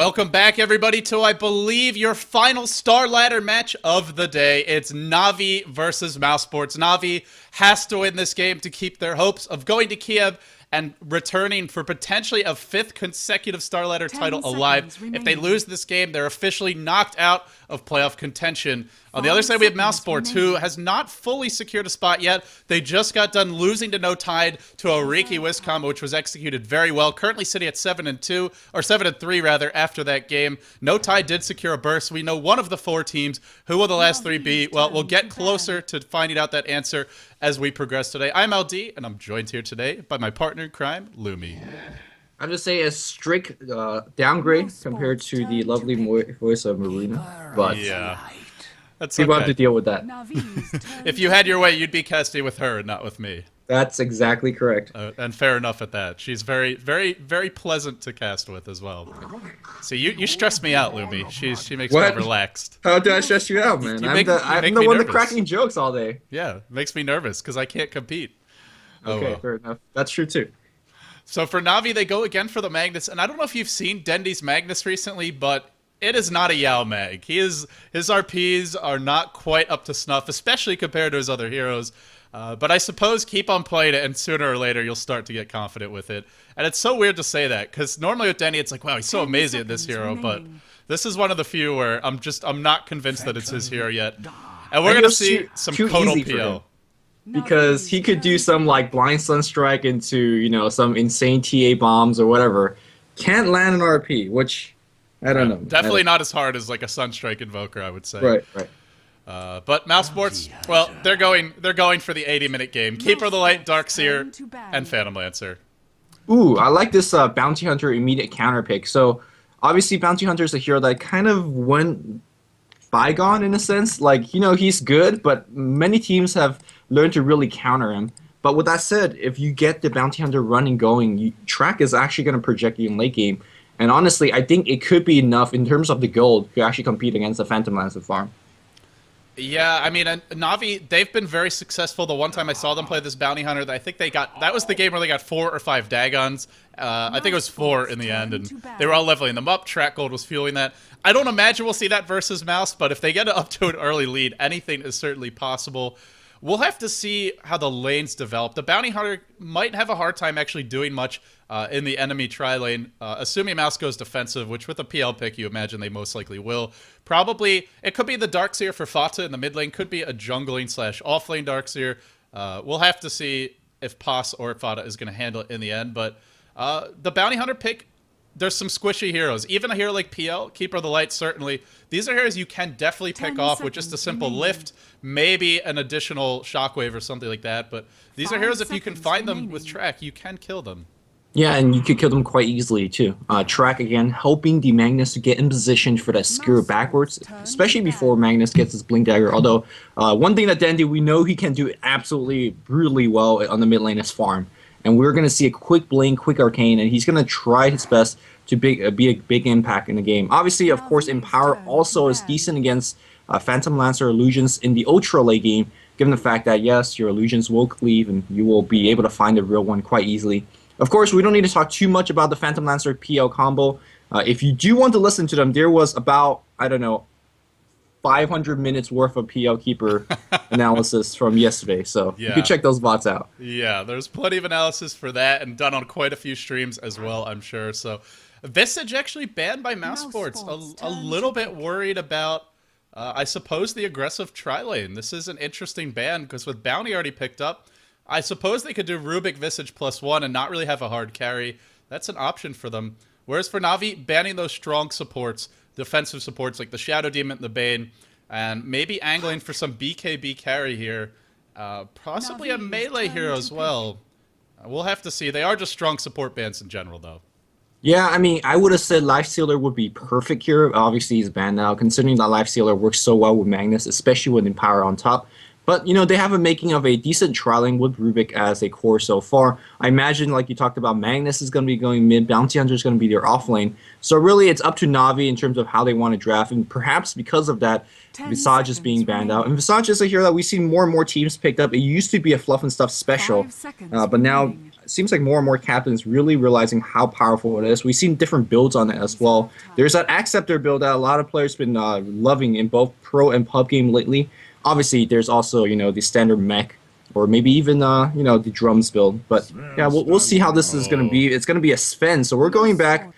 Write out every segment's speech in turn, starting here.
Welcome back, everybody, to, I believe, your final Starladder match of the day. It's Na'Vi versus Mousesports. Na'Vi has to win this game to keep their hopes of going to Kiev and returning for potentially a 5th consecutive Starladder title alive. If they lose this game, they're officially knocked out of playoff contention. On the other side, we have Mousesports, who has not fully secured a spot yet. They just got done losing to No Tide to a Riki Whisk combo, which was executed very well. Currently sitting at 7-2, or 7-3 rather, after that game. No Tide did secure a burst. We know one of the 4 teams. Who will the last 3 be? Well, we'll get closer to finding out that answer as we progress today. I'm LD, and I'm joined here today by my partner in crime, Lumi. I'm just saying a strict downgrade compared to the lovely voice of Marina, but yeah, that's people okay. have to deal with that. If you had your way, you'd be casting with her and not with me. That's exactly correct. And fair enough at that. She's very, very, very pleasant to cast with as well. See, you stress me out, Lumi. She makes me relaxed. How do I stress you out, man? I'm the one that cracking jokes all day. Yeah, makes me nervous because I can't compete. Okay, well. Fair enough. That's true too. So for Na'Vi, they go again for the Magnus, and I don't know if you've seen Dendy's Magnus recently, but it is not a Yao Mag. His RPs are not quite up to snuff, especially compared to his other heroes. But I suppose keep on playing it, and sooner or later you'll start to get confident with it. And it's so weird to say that, because normally with Dendy, it's like, wow, he's so amazing at this hero, but this is one of the few where I'm not convinced that it's his hero yet. And we're going to see some Kodal PL. Because he could do some like blind sunstrike into, you know, some insane TA bombs or whatever. Can't land an RP, which I don't know. Definitely not as hard as like a sunstrike invoker, I would say. Right. But Mousesports, well, they're going for the 80-minute game. Keeper of the Light, Darkseer, and Phantom Lancer. Ooh, I like this Bounty Hunter immediate counter pick. So obviously Bounty Hunter is a hero that kind of went bygone in a sense. Like, you know, he's good, but many teams have learned to really counter him. But with that said, if you get the Bounty Hunter running going, Track is actually going to project you in late game. And honestly, I think it could be enough in terms of the gold to actually compete against the Phantom Lancer farm. Yeah, I mean, Na'Vi, they've been very successful. The one time I saw them play this Bounty Hunter, I think that was the game where they got 4 or 5 Dagons. I think it was 4 in the end, and they were all leveling them up. Track Gold was fueling that. I don't imagine we'll see that versus Mouse, but if they get up to an early lead, anything is certainly possible. We'll have to see how the lanes develop. The Bounty Hunter might have a hard time actually doing much in the enemy tri-lane, assuming Mouse goes defensive, which with a PL pick you imagine they most likely will. Probably, it could be the Darkseer for Fata in the mid lane, could be a jungling / off-lane Darkseer. We'll have to see if Pos or Fata is going to handle it in the end, but the Bounty Hunter pick, there's some squishy heroes. Even a hero like PL, Keeper of the Light, certainly. These are heroes you can definitely pick off with just a simple lift, maybe an additional shockwave or something like that. But these are heroes, if you can find them with Track, you can kill them. Yeah, and you could kill them quite easily, too. Track, again, helping the Magnus to get in position for that skewer backwards, especially before Magnus gets his Blink Dagger. Although, one thing that Dandy, we know he can do absolutely brutally well on the mid lane is farm. And we're going to see a quick Blink, quick Arcane, and he's going to try his best to be a big impact in the game. Obviously, of course, Empower also is decent against Phantom Lancer Illusions in the Ultra late game, given the fact that, yes, your Illusions will cleave, and you will be able to find the real one quite easily. Of course, we don't need to talk too much about the Phantom Lancer PL combo. If you do want to listen to them, there was about, I don't know, 500 minutes worth of PL Keeper analysis from yesterday, so you can check those VODs out. Yeah, there's plenty of analysis for that, and done on quite a few streams as well, I'm sure. So, Visage actually banned by Mousesports. A little bit worried about, I suppose, the aggressive tri-lane. This is an interesting ban, because with Bounty already picked up, I suppose they could do Rubik Visage +1 and not really have a hard carry. That's an option for them. Whereas for Na'Vi, banning those strong supports, defensive supports like the Shadow Demon and the Bane, and maybe angling for some BKB carry here. Possibly a melee hero as well. We'll have to see. They are just strong support bans in general, though. Yeah, I mean, I would have said Lifestealer would be perfect here. Obviously, he's banned now, considering that Lifestealer works so well with Magnus, especially with Empower on top. But, you know, they have a making of a decent trialing with Rubik as a core so far. I imagine, like you talked about, Magnus is going to be going mid, Bounty Hunter is going to be their off lane. So really, it's up to Na'Vi in terms of how they want to draft. And perhaps because of that, Visage is being banned out. And Visage is a hero that we've seen more and more teams picked up. It used to be a Fluff and Stuff special. But now it seems like more and more captains really realizing how powerful it is. We've seen different builds on it as well. There's that Acceptor build that a lot of players been loving in both Pro and Pub game lately. Obviously, there's also, the standard mech, or maybe even, the drums build. But yeah, we'll see how this is going to be. It's going to be a Sven, so we're going back,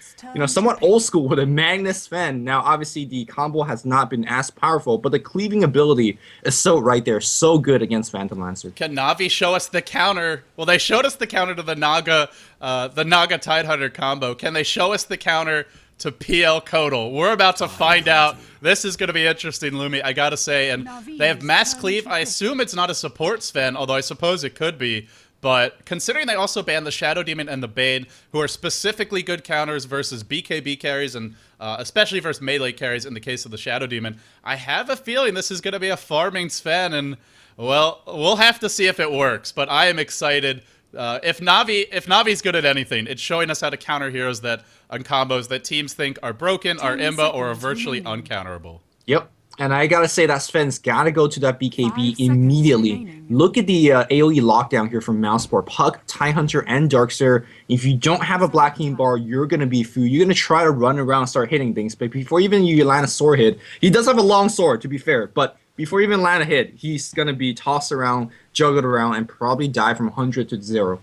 somewhat old school with a Magnus Sven. Now, obviously, the combo has not been as powerful, but the cleaving ability is so right there, so good against Phantom Lancer. Can Na'Vi show us the counter? Well, they showed us the counter to the Naga Tidehunter combo. Can they show us the counter to PL Kodal? We're about to find out. This is going to be interesting, Lumi, I gotta say. And they have Mass Cleave. I assume it's not a support Sven, although I suppose it could be. But considering they also banned the Shadow Demon and the Bane, who are specifically good counters versus BKB carries and especially versus melee carries in the case of the Shadow Demon, I have a feeling this is going to be a farming Sven, and, well, we'll have to see if it works. But I am excited. If Navi's good at anything, it's showing us how to counter heroes on combos that teams think are broken, are imba, or are virtually uncounterable. Yep. And I gotta say that Sven's gotta go to that BKB immediately. Look at the AoE lockdown here from Mouseport. Puck, Tidehunter, and Darkster. If you don't have a Black King bar, you're gonna be food. You're gonna try to run around and start hitting things. But before even you land a sword hit, he does have a long sword, to be fair. But before you even land a hit, he's gonna be tossed around, juggled around, and probably die from 100 to 0.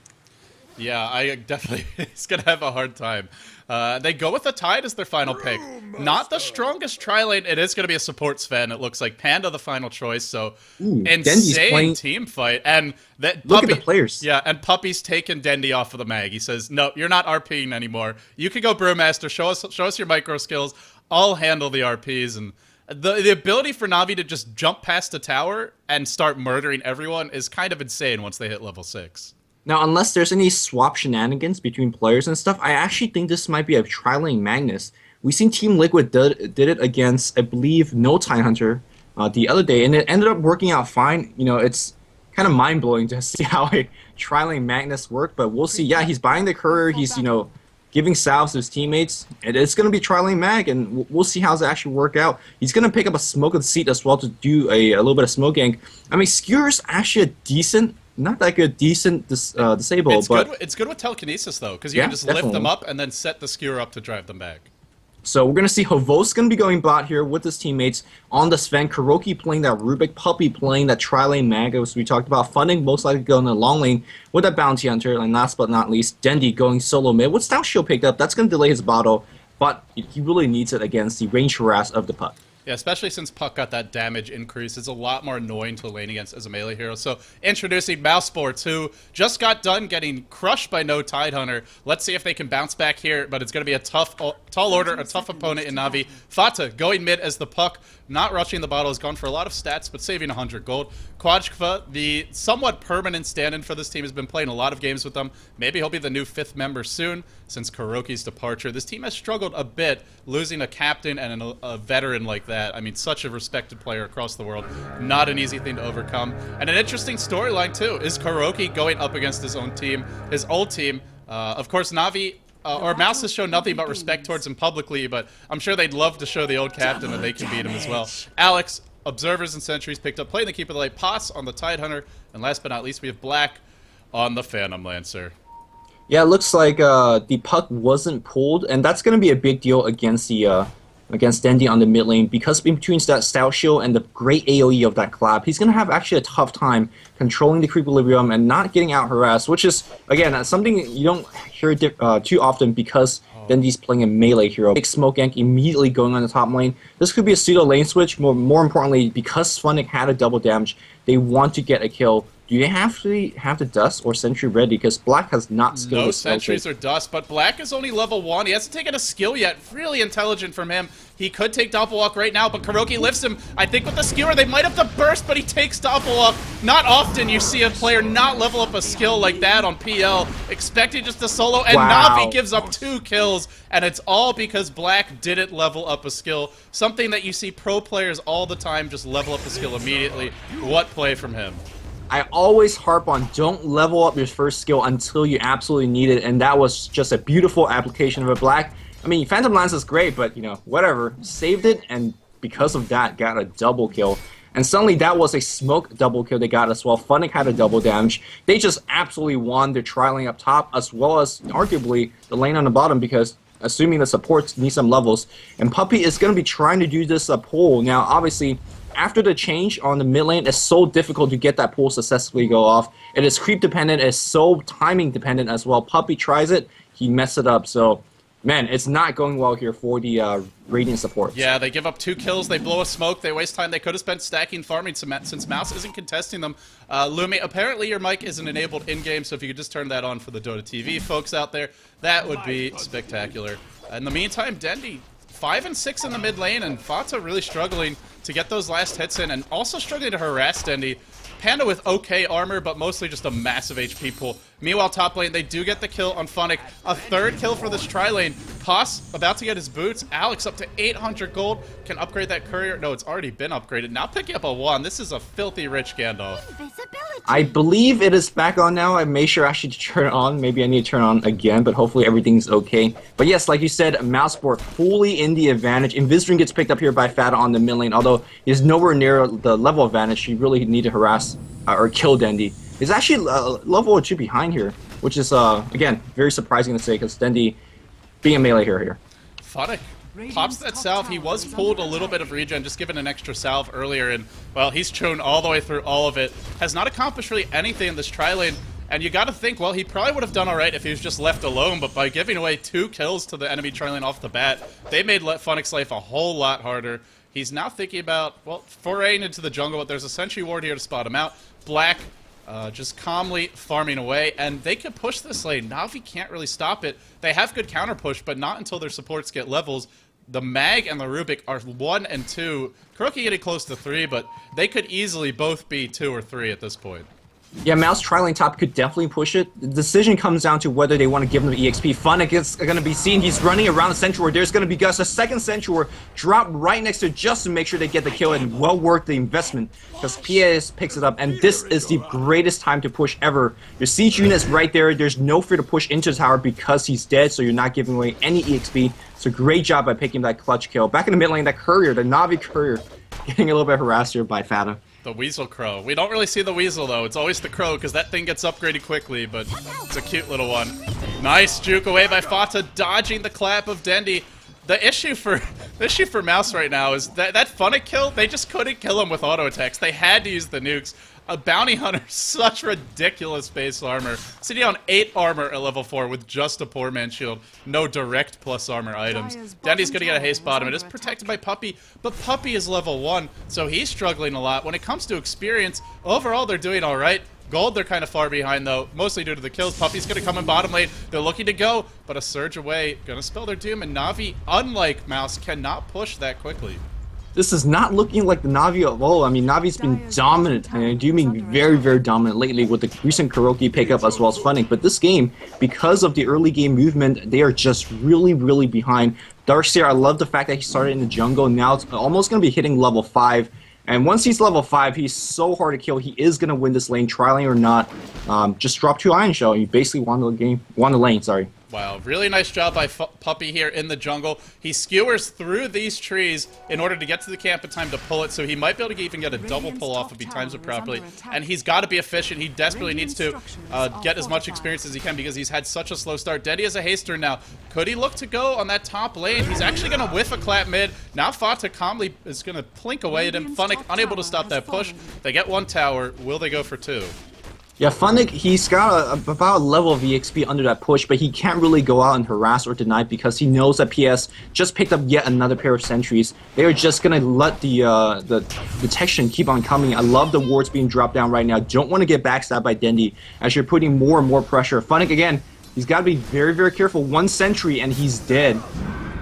Yeah, I definitely, he's going to have a hard time. They go with the Tide as their final pick. Not the strongest tri-lane. It is going to be a support Sven. It looks like Panda the final choice, so insane team fight. And look at the players. Yeah, and Puppy's taken Dendy off of the mag. He says, no, you're not RPing anymore. You can go Brewmaster. Show us your micro skills. I'll handle the RPs. And the ability for Na'Vi to just jump past the tower and start murdering everyone is kind of insane once they hit level 6. Now, unless there's any swap shenanigans between players and stuff, I actually think this might be a tri-lane Magnus. We've seen Team Liquid did it against, I believe, no Tidehunter the other day, and it ended up working out fine. It's kind of mind-blowing to see how a tri-lane Magnus worked, but we'll see. Yeah, he's buying the courier, he's, giving salves to his teammates, and it's going to be tri-lane Mag, and we'll see how it actually work out. He's going to pick up a Smoke of the Seat as well to do a little bit of smoke gank. I mean, Skewer's actually a decent... Not that good, decent disable, but... It's good with telekinesis, though, because you can just lift them up and then set the skewer up to drive them back. So we're going to see Havos going to be going bot here with his teammates on the Sven. Kuroki playing that Rubik, Puppy playing that tri-lane Mag, as we talked about. Funding most likely going in the long lane with that Bounty Hunter. And last but not least, Dendy going solo mid. With Stout Shield picked up, that's going to delay his bottle, but he really needs it against the range harass of the Puck. Yeah, especially since Puck got that damage increase. It's a lot more annoying to lane against as a melee hero. So, introducing Mousesports, who just got done getting crushed by no Tidehunter. Let's see if they can bounce back here, but it's going to be a tall order, a tough opponent in Na'Vi. Fata going mid as the Puck, not rushing the bottle, has gone for a lot of stats, but saving 100 gold. Quadjkva, the somewhat permanent stand-in for this team, has been playing a lot of games with them. Maybe he'll be the new 5th member soon, since Kuroki's departure. This team has struggled a bit, losing a captain and a veteran like that. I mean, such a respected player across the world. Not an easy thing to overcome. And an interesting storyline, too, is Kuroki going up against his own team, his old team. Of course, Na'Vi... or Mouse has shown nothing but respect towards him publicly, but I'm sure they'd love to show the old captain that they can beat him as well. Alex, Observers and Sentries picked up, playing the Keeper of the Light, Pass on the Tidehunter, and last but not least, we have Black on the Phantom Lancer. Yeah, it looks like the Puck wasn't pulled, and that's going to be a big deal against the against Dendy on the mid lane, because in between that Stout Shield and the great AoE of that collab, he's going to have actually a tough time controlling the Creequilibrium and not getting out harassed, which is, again, something you don't hear too often because Dendy's playing a melee hero. Big smoke gank immediately going on the top lane. This could be a pseudo lane switch. More importantly, because Funnick had a double damage, they want to get a kill. Do you have to have the Dust or Sentry ready? Because Black has not skilled. No Sentries or Dust, but Black is only level 1. He hasn't taken a skill yet. Really intelligent from him. He could take Doppelwalk right now, but Kuroki lifts him. I think with the Skewer, they might have to burst, but he takes Doppelwalk. Not often you see a player not level up a skill like that on PL, expecting just a solo, and Na'Vi gives up 2 kills, and it's all because Black didn't level up a skill. Something that you see pro players all the time just level up a skill immediately. What play from him? I always harp on don't level up your first skill until you absolutely need it, and that was just a beautiful application of a Black. I mean, Phantom Lance is great, but, whatever. Saved it, and because of that, got a double kill. And suddenly that was a smoke double kill they got as well. Funnick had a double damage. They just absolutely won their tri-lane up top, as well as arguably the lane on the bottom, because assuming the supports need some levels. And Puppey is going to be trying to do this pull. Now, obviously, after the change on the mid lane, it's so difficult to get that pull successfully go off. It is creep dependent, it's so timing dependent as well. Puppey tries it, he messed it up. So, man, it's not going well here for the Radiant support. Yeah, they give up 2 kills, they blow a smoke, they waste time. They could have spent stacking farming since mouz isn't contesting them. Lumi, apparently your mic isn't enabled in-game, so if you could just turn that on for the Dota TV folks out there, that would be spectacular. In the meantime, Dendi 5 and 6 in the mid lane, and Fata really struggling to get those last hits in, and also struggling to harass Dendi. Panda with okay armor, but mostly just a massive HP pool. Meanwhile, top lane, they do get the kill on Funnick. A 3rd kill for this tri-lane. Poss about to get his boots. Alex up to 800 gold. Can upgrade that courier. No, it's already been upgraded. Now picking up a 1. This is a filthy rich Gandalf. I believe it is back on now. I made sure actually to turn it on. Maybe I need to turn it on again, but hopefully everything's okay. But yes, like you said, mouzsport fully in the advantage. Invisdring gets picked up here by Fata on the mid lane, although he's nowhere near the level advantage. He really need to harass or kill Dendi. He's actually level or 2 behind here, which is, again, very surprising to say, because Dendi being a melee hero here. Funnick pops that salve. He was pulled a little bit of regen, just given an extra salve earlier, and, well, he's shown all the way through all of it. Has not accomplished really anything in this tri-lane, and you gotta think, well, he probably would have done alright if he was just left alone, but by giving away 2 kills to the enemy tri-lane off the bat, they made Funnick's life a whole lot harder. He's now thinking about, well, foraying into the jungle, but there's a sentry ward here to spot him out. Black just calmly farming away, and they could push this lane. Na'Vi can't really stop it. They have good counter push, but not until their supports get levels. The Mag and the Rubik are 1 and 2. Kuroki getting close to 3, but they could easily both be 2 or 3 at this point. Yeah, mouz tri-lane top could definitely push it. The decision comes down to whether they want to give him the EXP. Funnick is going to be seen. He's running around the sentry ward. There's going to be Gus. A second sentry ward drop right next to it just to make sure they get the kill, and well worth the investment because PS picks it up, and this is the greatest time to push ever. Your siege unit's right there. There's no fear to push into the tower because he's dead, so you're not giving away any EXP. So great job by picking that clutch kill. Back in the mid lane, that courier, the Na'Vi courier, getting a little bit harassed here by Fata. The Weasel Crow. We don't really see the Weasel, though. It's always the Crow, because that thing gets upgraded quickly, but it's a cute little one. Nice juke away by Fata, dodging the clap of Dendi. The issue for mouz right now is that Funnick kill, they just couldn't kill him with auto attacks. They had to use the nukes. A bounty hunter, such ridiculous base armor. Sitting on 8 armor at level 4 with just a poor man shield. No direct plus armor items. Dendi's gonna get a haste bottom. It is protected by Puppey, but Puppey is level 1, so he's struggling a lot. When it comes to experience, overall they're doing alright. Gold, they're kind of far behind, though, mostly due to the kills. Puppey's going to come in bottom lane. They're looking to go, but a surge away. Going to spell their doom, and Na'Vi, unlike mouz, cannot push that quickly. This is not looking like the Na'Vi of old. I mean, Navi's been dominant, and I do mean very, very dominant lately with the recent Kuroki pickup as well as Funnick. But this game, because of the early game movement, they are just really, really behind. Darkseer, I love the fact that he started in the jungle. Now it's almost going to be hitting level 5. And once he's level 5, he's so hard to kill. He is going to win this lane, tri-lane or not. Just drop 2 Iron Shell, and you basically won the lane, sorry. Wow, really nice job by Puppey here in the jungle. He skewers through these trees in order to get to the camp in time to pull it, so he might be able to even get a double pull off if he times it properly. And he's got to be efficient. He desperately needs to get as much experience as he can because he's had such a slow start. Dendi has a haster now. Could he look to go on that top lane? He's actually going to whiff a clap mid. Now Fata calmly is going to plink away at him. Funnick unable to stop that push. They get 1 tower. Will they go for 2? Yeah, Funnick, he's got about a level of EXP under that push, but he can't really go out and harass or deny because he knows that PS just picked up yet another pair of sentries. They are just going to let the detection keep on coming. I love the wards being dropped down right now. Don't want to get backstabbed by Dendi as you're putting more and more pressure. Funnick, again, he's got to be very, very careful. 1 sentry and he's dead.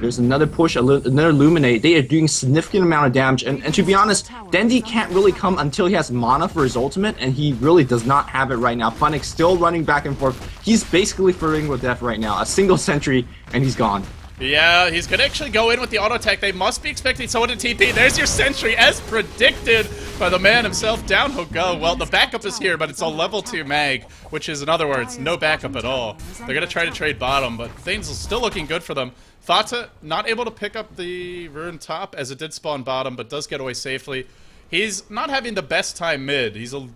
There's another push, another Illuminate. They are doing significant amount of damage, and to be honest, Dendi can't really come until he has mana for his ultimate, and he really does not have it right now. Funnick still running back and forth. He's basically flirting with death right now. A single sentry, and he's gone. Yeah, he's gonna actually go in with the auto attack. They must be expecting someone to TP. There's your sentry, as predicted by the man himself. Down he'll go. Well, the backup is here, but it's a level 2 mag, which is, in other words, no backup at all. They're gonna try to trade bottom, but things are still looking good for them. Fata not able to pick up the rune top, as it did spawn bottom, but does get away safely. he's not having the best time mid. He's a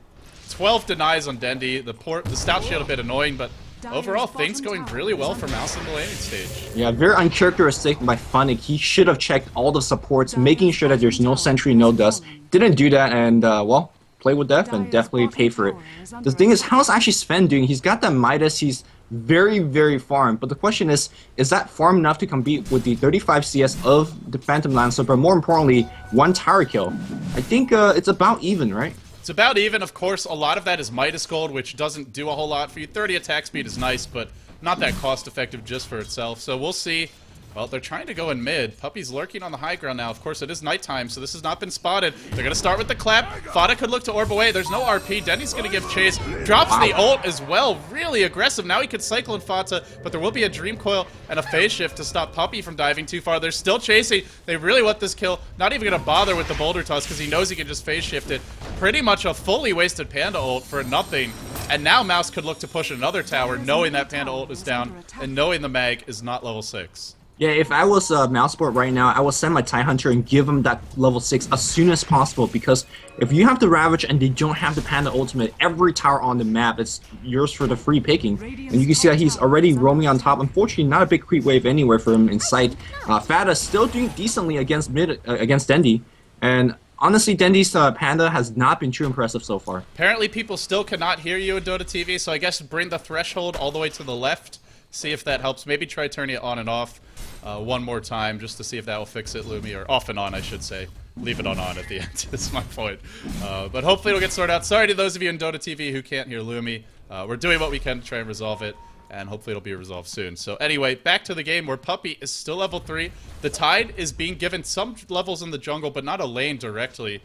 12 denies on Dendi. The stout shield a bit annoying, but overall things going really well for mouz in the laning stage. Yeah, very uncharacteristic by Funnick. He should have checked all the supports, making sure that there's no sentry, no dust. Didn't do that, and well, play with death and definitely pay for it. The thing is, how's actually Sven doing? He's got that Midas. He's very, very farm. But the question is that farm enough to compete with the 35 CS of the Phantom Lancer, but more importantly, 1 tower kill? I think it's about even, right? It's about even. Of course, a lot of that is Midas gold, which doesn't do a whole lot for you. 30 attack speed is nice, but not that cost effective just for itself. So we'll see. Well, they're trying to go in mid. Puppy's lurking on the high ground now. Of course, it is nighttime, so this has not been spotted. They're going to start with the clap. Fada could look to orb away. There's no RP. Denny's going to give chase. Drops the ult as well. Really aggressive. Now he could cycle in Fata, but there will be a Dream Coil and a phase shift to stop Puppy from diving too far. They're still chasing. They really want this kill. Not even going to bother with the boulder toss because he knows he can just phase shift it. Pretty much a fully wasted Panda ult for nothing. And now mouz could look to push another tower, knowing that Panda ult is down and knowing the mag is not level 6. Yeah, if I was mouzeport right now, I would send my TIE Hunter and give him that level 6 as soon as possible, because if you have the Ravage and they don't have the Panda ultimate, every tower on the map is yours for the free picking. And you can see that he's already roaming on top. Unfortunately, not a big creep wave anywhere for him in sight. Fada still doing decently against against Dendi, and honestly, Dendi's Panda has not been too impressive so far. Apparently, people still cannot hear you in Dota TV, so I guess bring the threshold all the way to the left. See if that helps. Maybe try turning it on and off one more time just to see if that will fix it, Lumi. Or off and on, I should say. Leave it on at the end. That's my point. But hopefully it'll get sorted out. Sorry to those of you in Dota TV who can't hear Lumi. We're doing what we can to try and resolve it. And hopefully it'll be resolved soon. So anyway, back to the game where Puppy is still level 3. The Tide is being given some levels in the jungle, but not a lane directly.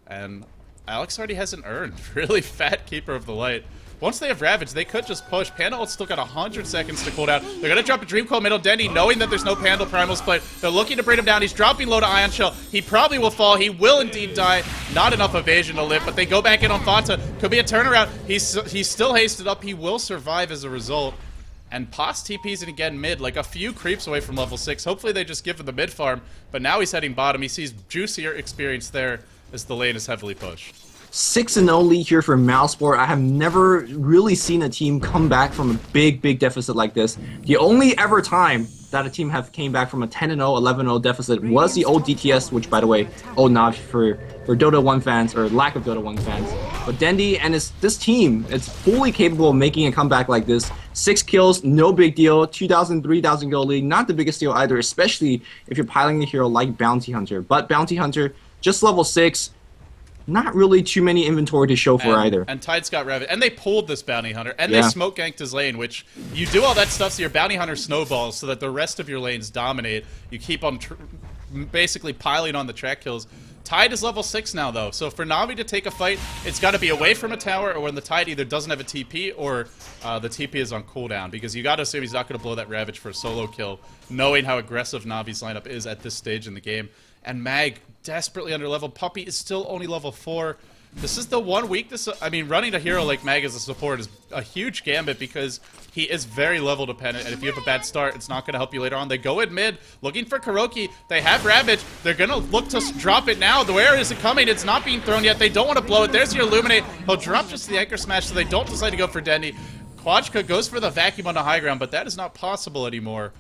And Alex already has an earned. Really fat Keeper of the Light. Once they have Ravage, they could just push. Panda ult's still got 100 seconds to cool down. They're going to drop a Dream Coil middle. Dendi, knowing that there's no Panda Primal Split, they're looking to bring him down. He's dropping low to Ion Shell. He probably will fall. He will indeed die. Not enough evasion to live, but they go back in on Fata. Could be a turnaround. He's still hasted up. He will survive as a result. And Pos TP's again mid, like a few creeps away from level 6. Hopefully they just give him the mid farm. But now he's heading bottom. He sees juicier experience there as the lane is heavily pushed. 6-0 lead here for mouzeport. I have never really seen a team come back from a big deficit like this. The only ever time that a team have came back from a 10-0, 11-0 deficit was the old DTS, which, by the way, old Navi for Dota 1 fans, or lack of Dota 1 fans. But Dendi and this team, it's fully capable of making a comeback like this. 6 kills, no big deal. 2,000, 3,000 gold lead, not the biggest deal either, especially if you're piloting a hero like Bounty Hunter. But Bounty Hunter, just level 6, not really too many inventory to show for either. And Tide's got Ravage. And they pulled this Bounty Hunter. And they smoke ganked his lane, which you do all that stuff so your Bounty Hunter snowballs so that the rest of your lanes dominate. You keep on basically piling on the track kills. Tide is level 6 now, though. So for Navi to take a fight, it's got to be away from a tower or when the Tide either doesn't have a TP or the TP is on cooldown. Because you got to assume he's not going to blow that Ravage for a solo kill, knowing how aggressive Navi's lineup is at this stage in the game. And Mag, desperately underleveled. Puppy is still only level 4. This is the one weakness. I mean, running a hero like Mag as a support is a huge gambit because he is very level dependent, and if you have a bad start, it's not going to help you later on. They go in mid, looking for Kuroki. They have Ravage. They're going to look to drop it now. Where is it coming? It's not being thrown yet. They don't want to blow it. There's your Illuminate. He'll drop just the Anchor Smash, so they don't decide to go for Dendi. Quadka goes for the vacuum on the high ground, but that is not possible anymore.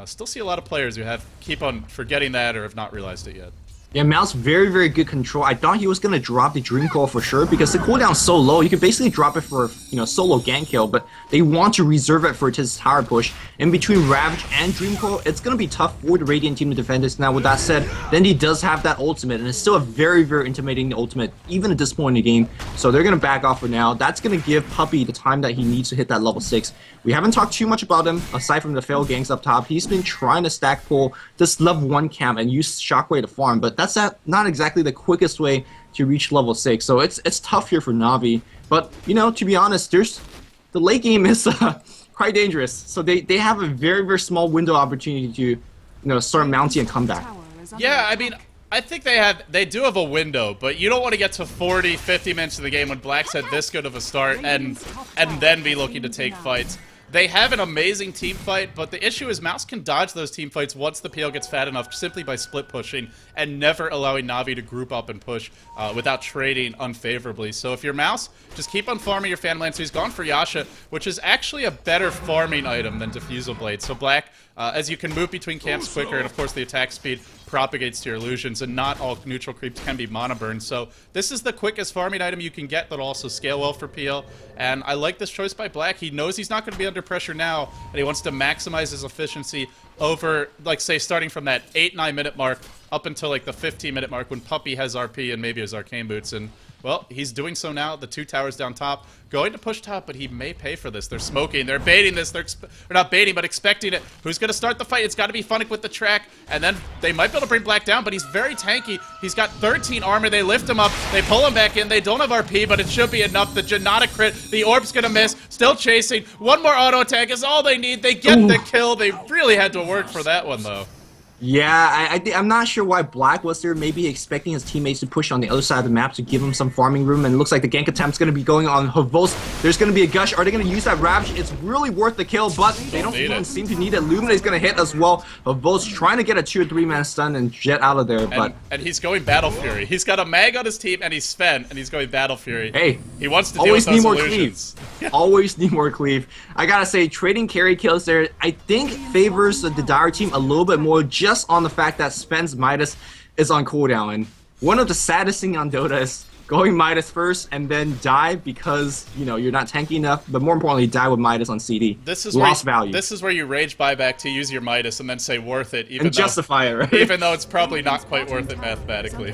Still see a lot of players who keep on forgetting that or have not realized it yet. Yeah, mouz very good control. I thought he was gonna drop the Dream Coil for sure because the cooldown's so low. You can basically drop it for solo gank kill, but they want to reserve it for his tower push. In between Ravage and Dream Coil, it's gonna be tough for the Radiant team to defend this. Now, with that said, Dendi does have that ultimate, and it's still a very intimidating ultimate, even at this point in the game. So they're gonna back off for now. That's gonna give Puppy the time that he needs to hit that level 6. We haven't talked too much about him aside from the failed ganks up top. He's been trying to stack pull this level 1 camp and use Shockwave to farm, but that's not exactly the quickest way to reach level 6. So it's tough here for Navi. But to be honest, the late game is quite dangerous. So they have a very small window opportunity to start mounting and come back. Yeah, I mean, I think they do have a window, but you don't want to get to 40, 50 minutes of the game when Black's had this good of a start and then be looking to take fights. They have an amazing team fight, but the issue is Mouse can dodge those team fights once the PL gets fat enough simply by split pushing and never allowing Na'Vi to group up and push without trading unfavorably. So if you're Mouse, just keep on farming your Fan Lancer. He's gone for Yasha, which is actually a better farming item than Diffusal Blade. So Black, as you can move between camps quicker, and of course the attack speed propagates to your illusions, and not all neutral creeps can be mono burn. So this is the quickest farming item you can get that'll also scale well for PL, and I like this choice by Black. He knows he's not going to be under pressure now, and he wants to maximize his efficiency over, like, say, starting from that 8-9 minute mark up until like the 15-minute mark when Puppy has RP and maybe his Arcane Boots. And well, he's doing so now. The 2 towers down top, going to push top, but he may pay for this. They're smoking, they're baiting this, they're not baiting, but expecting it. Who's going to start the fight? It's got to be Funnick with the track, and then they might be able to bring Black down, but he's very tanky. He's got 13 armor. They lift him up, they pull him back in. They don't have RP, but it should be enough. The Janata crit, the orb's going to miss, still chasing. One more auto attack is all they need. They get the kill. They really had to work for that one, though. Yeah, I'm not sure why Black was there, maybe expecting his teammates to push on the other side of the map to give him some farming room, and it looks like the gank attempt's going to be going on Havos. There's going to be a gush. Are they going to use that Ravage? It's really worth the kill, but they don't even seem to need it. Lumina's going to hit as well. Havos trying to get a 2 or 3 man stun and jet out of there, but... And he's going Battle Fury. He's got a Mag on his team, and he's Sven, and he's going Battle Fury. Hey, he wants to deal with those illusions. Always need more cleave. I gotta say, trading carry kills there, I think favors the Dire team a little bit more, just on the fact that Sven's Midas is on cooldown. And one of the saddest things on Dota is going Midas first and then die because, you know, you're not tanky enough, but more importantly, die with Midas on CD. This is lost value. This is where you rage buyback to use your Midas and then say worth it, even and justify it, right? Even though it's probably not quite worth it mathematically.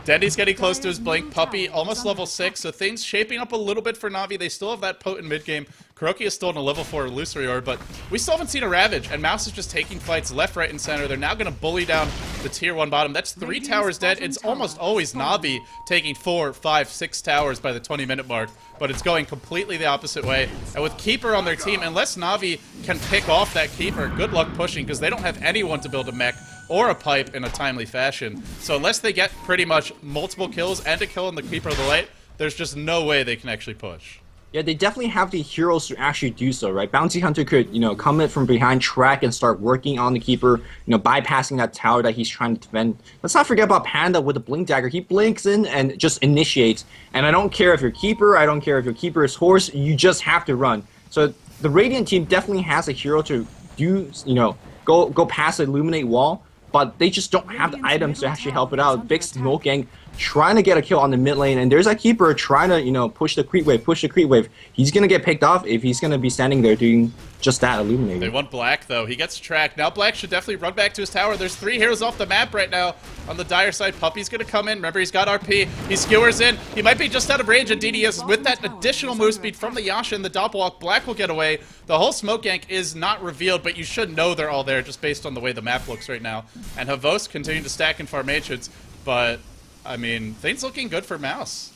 Dendy's getting close to his blink. Puppy almost level 6, so things shaping up a little bit for Na'Vi. They still have that potent mid game. Kuroki is still in a level 4 illusory orb, but we still haven't seen a Ravage, and Mouse is just taking fights left, right, and center. They're now going to bully down the tier 1 bottom. That's 3 towers dead. It's almost always Na'Vi taking 4, 5, 6 towers by the 20-minute mark, but it's going completely the opposite way. And with Keeper on their team, unless Na'Vi can pick off that Keeper, good luck pushing, because they don't have anyone to build a mech or a pipe in a timely fashion. So unless they get pretty much multiple kills and a kill in the Keeper of the Light, there's just no way they can actually push. Yeah, they definitely have the heroes to actually do so, right? Bounty Hunter could, you know, come in from behind, track, and start working on the Keeper, you know, bypassing that tower that he's trying to defend. Let's not forget about Panda with the Blink Dagger. He blinks in and just initiates. And I don't care if you're Keeper, I don't care if your Keeper is Horse, you just have to run. So the Radiant team definitely has a hero to do, you know, go past the Illuminate wall, but they just don't have the items to actually help it out. Big Smoke Gang trying to get a kill on the mid lane, and there's a Keeper trying to, you know, push the creep wave. He's gonna get picked off if he's gonna be standing there doing just that, illuminating. They want Black, though. He gets tracked. Now Black should definitely run back to his tower. There's 3 heroes off the map right now on the Dire side. Puppy's gonna come in. Remember, he's got RP. He skewers in. He might be just out of range, and DDS with that additional move speed from the Yasha and the Doppelwalk. Black will get away. The whole smoke gank is not revealed, but you should know they're all there just based on the way the map looks right now. And Havos continuing to stack in formations, but I mean, things looking good for Mouse.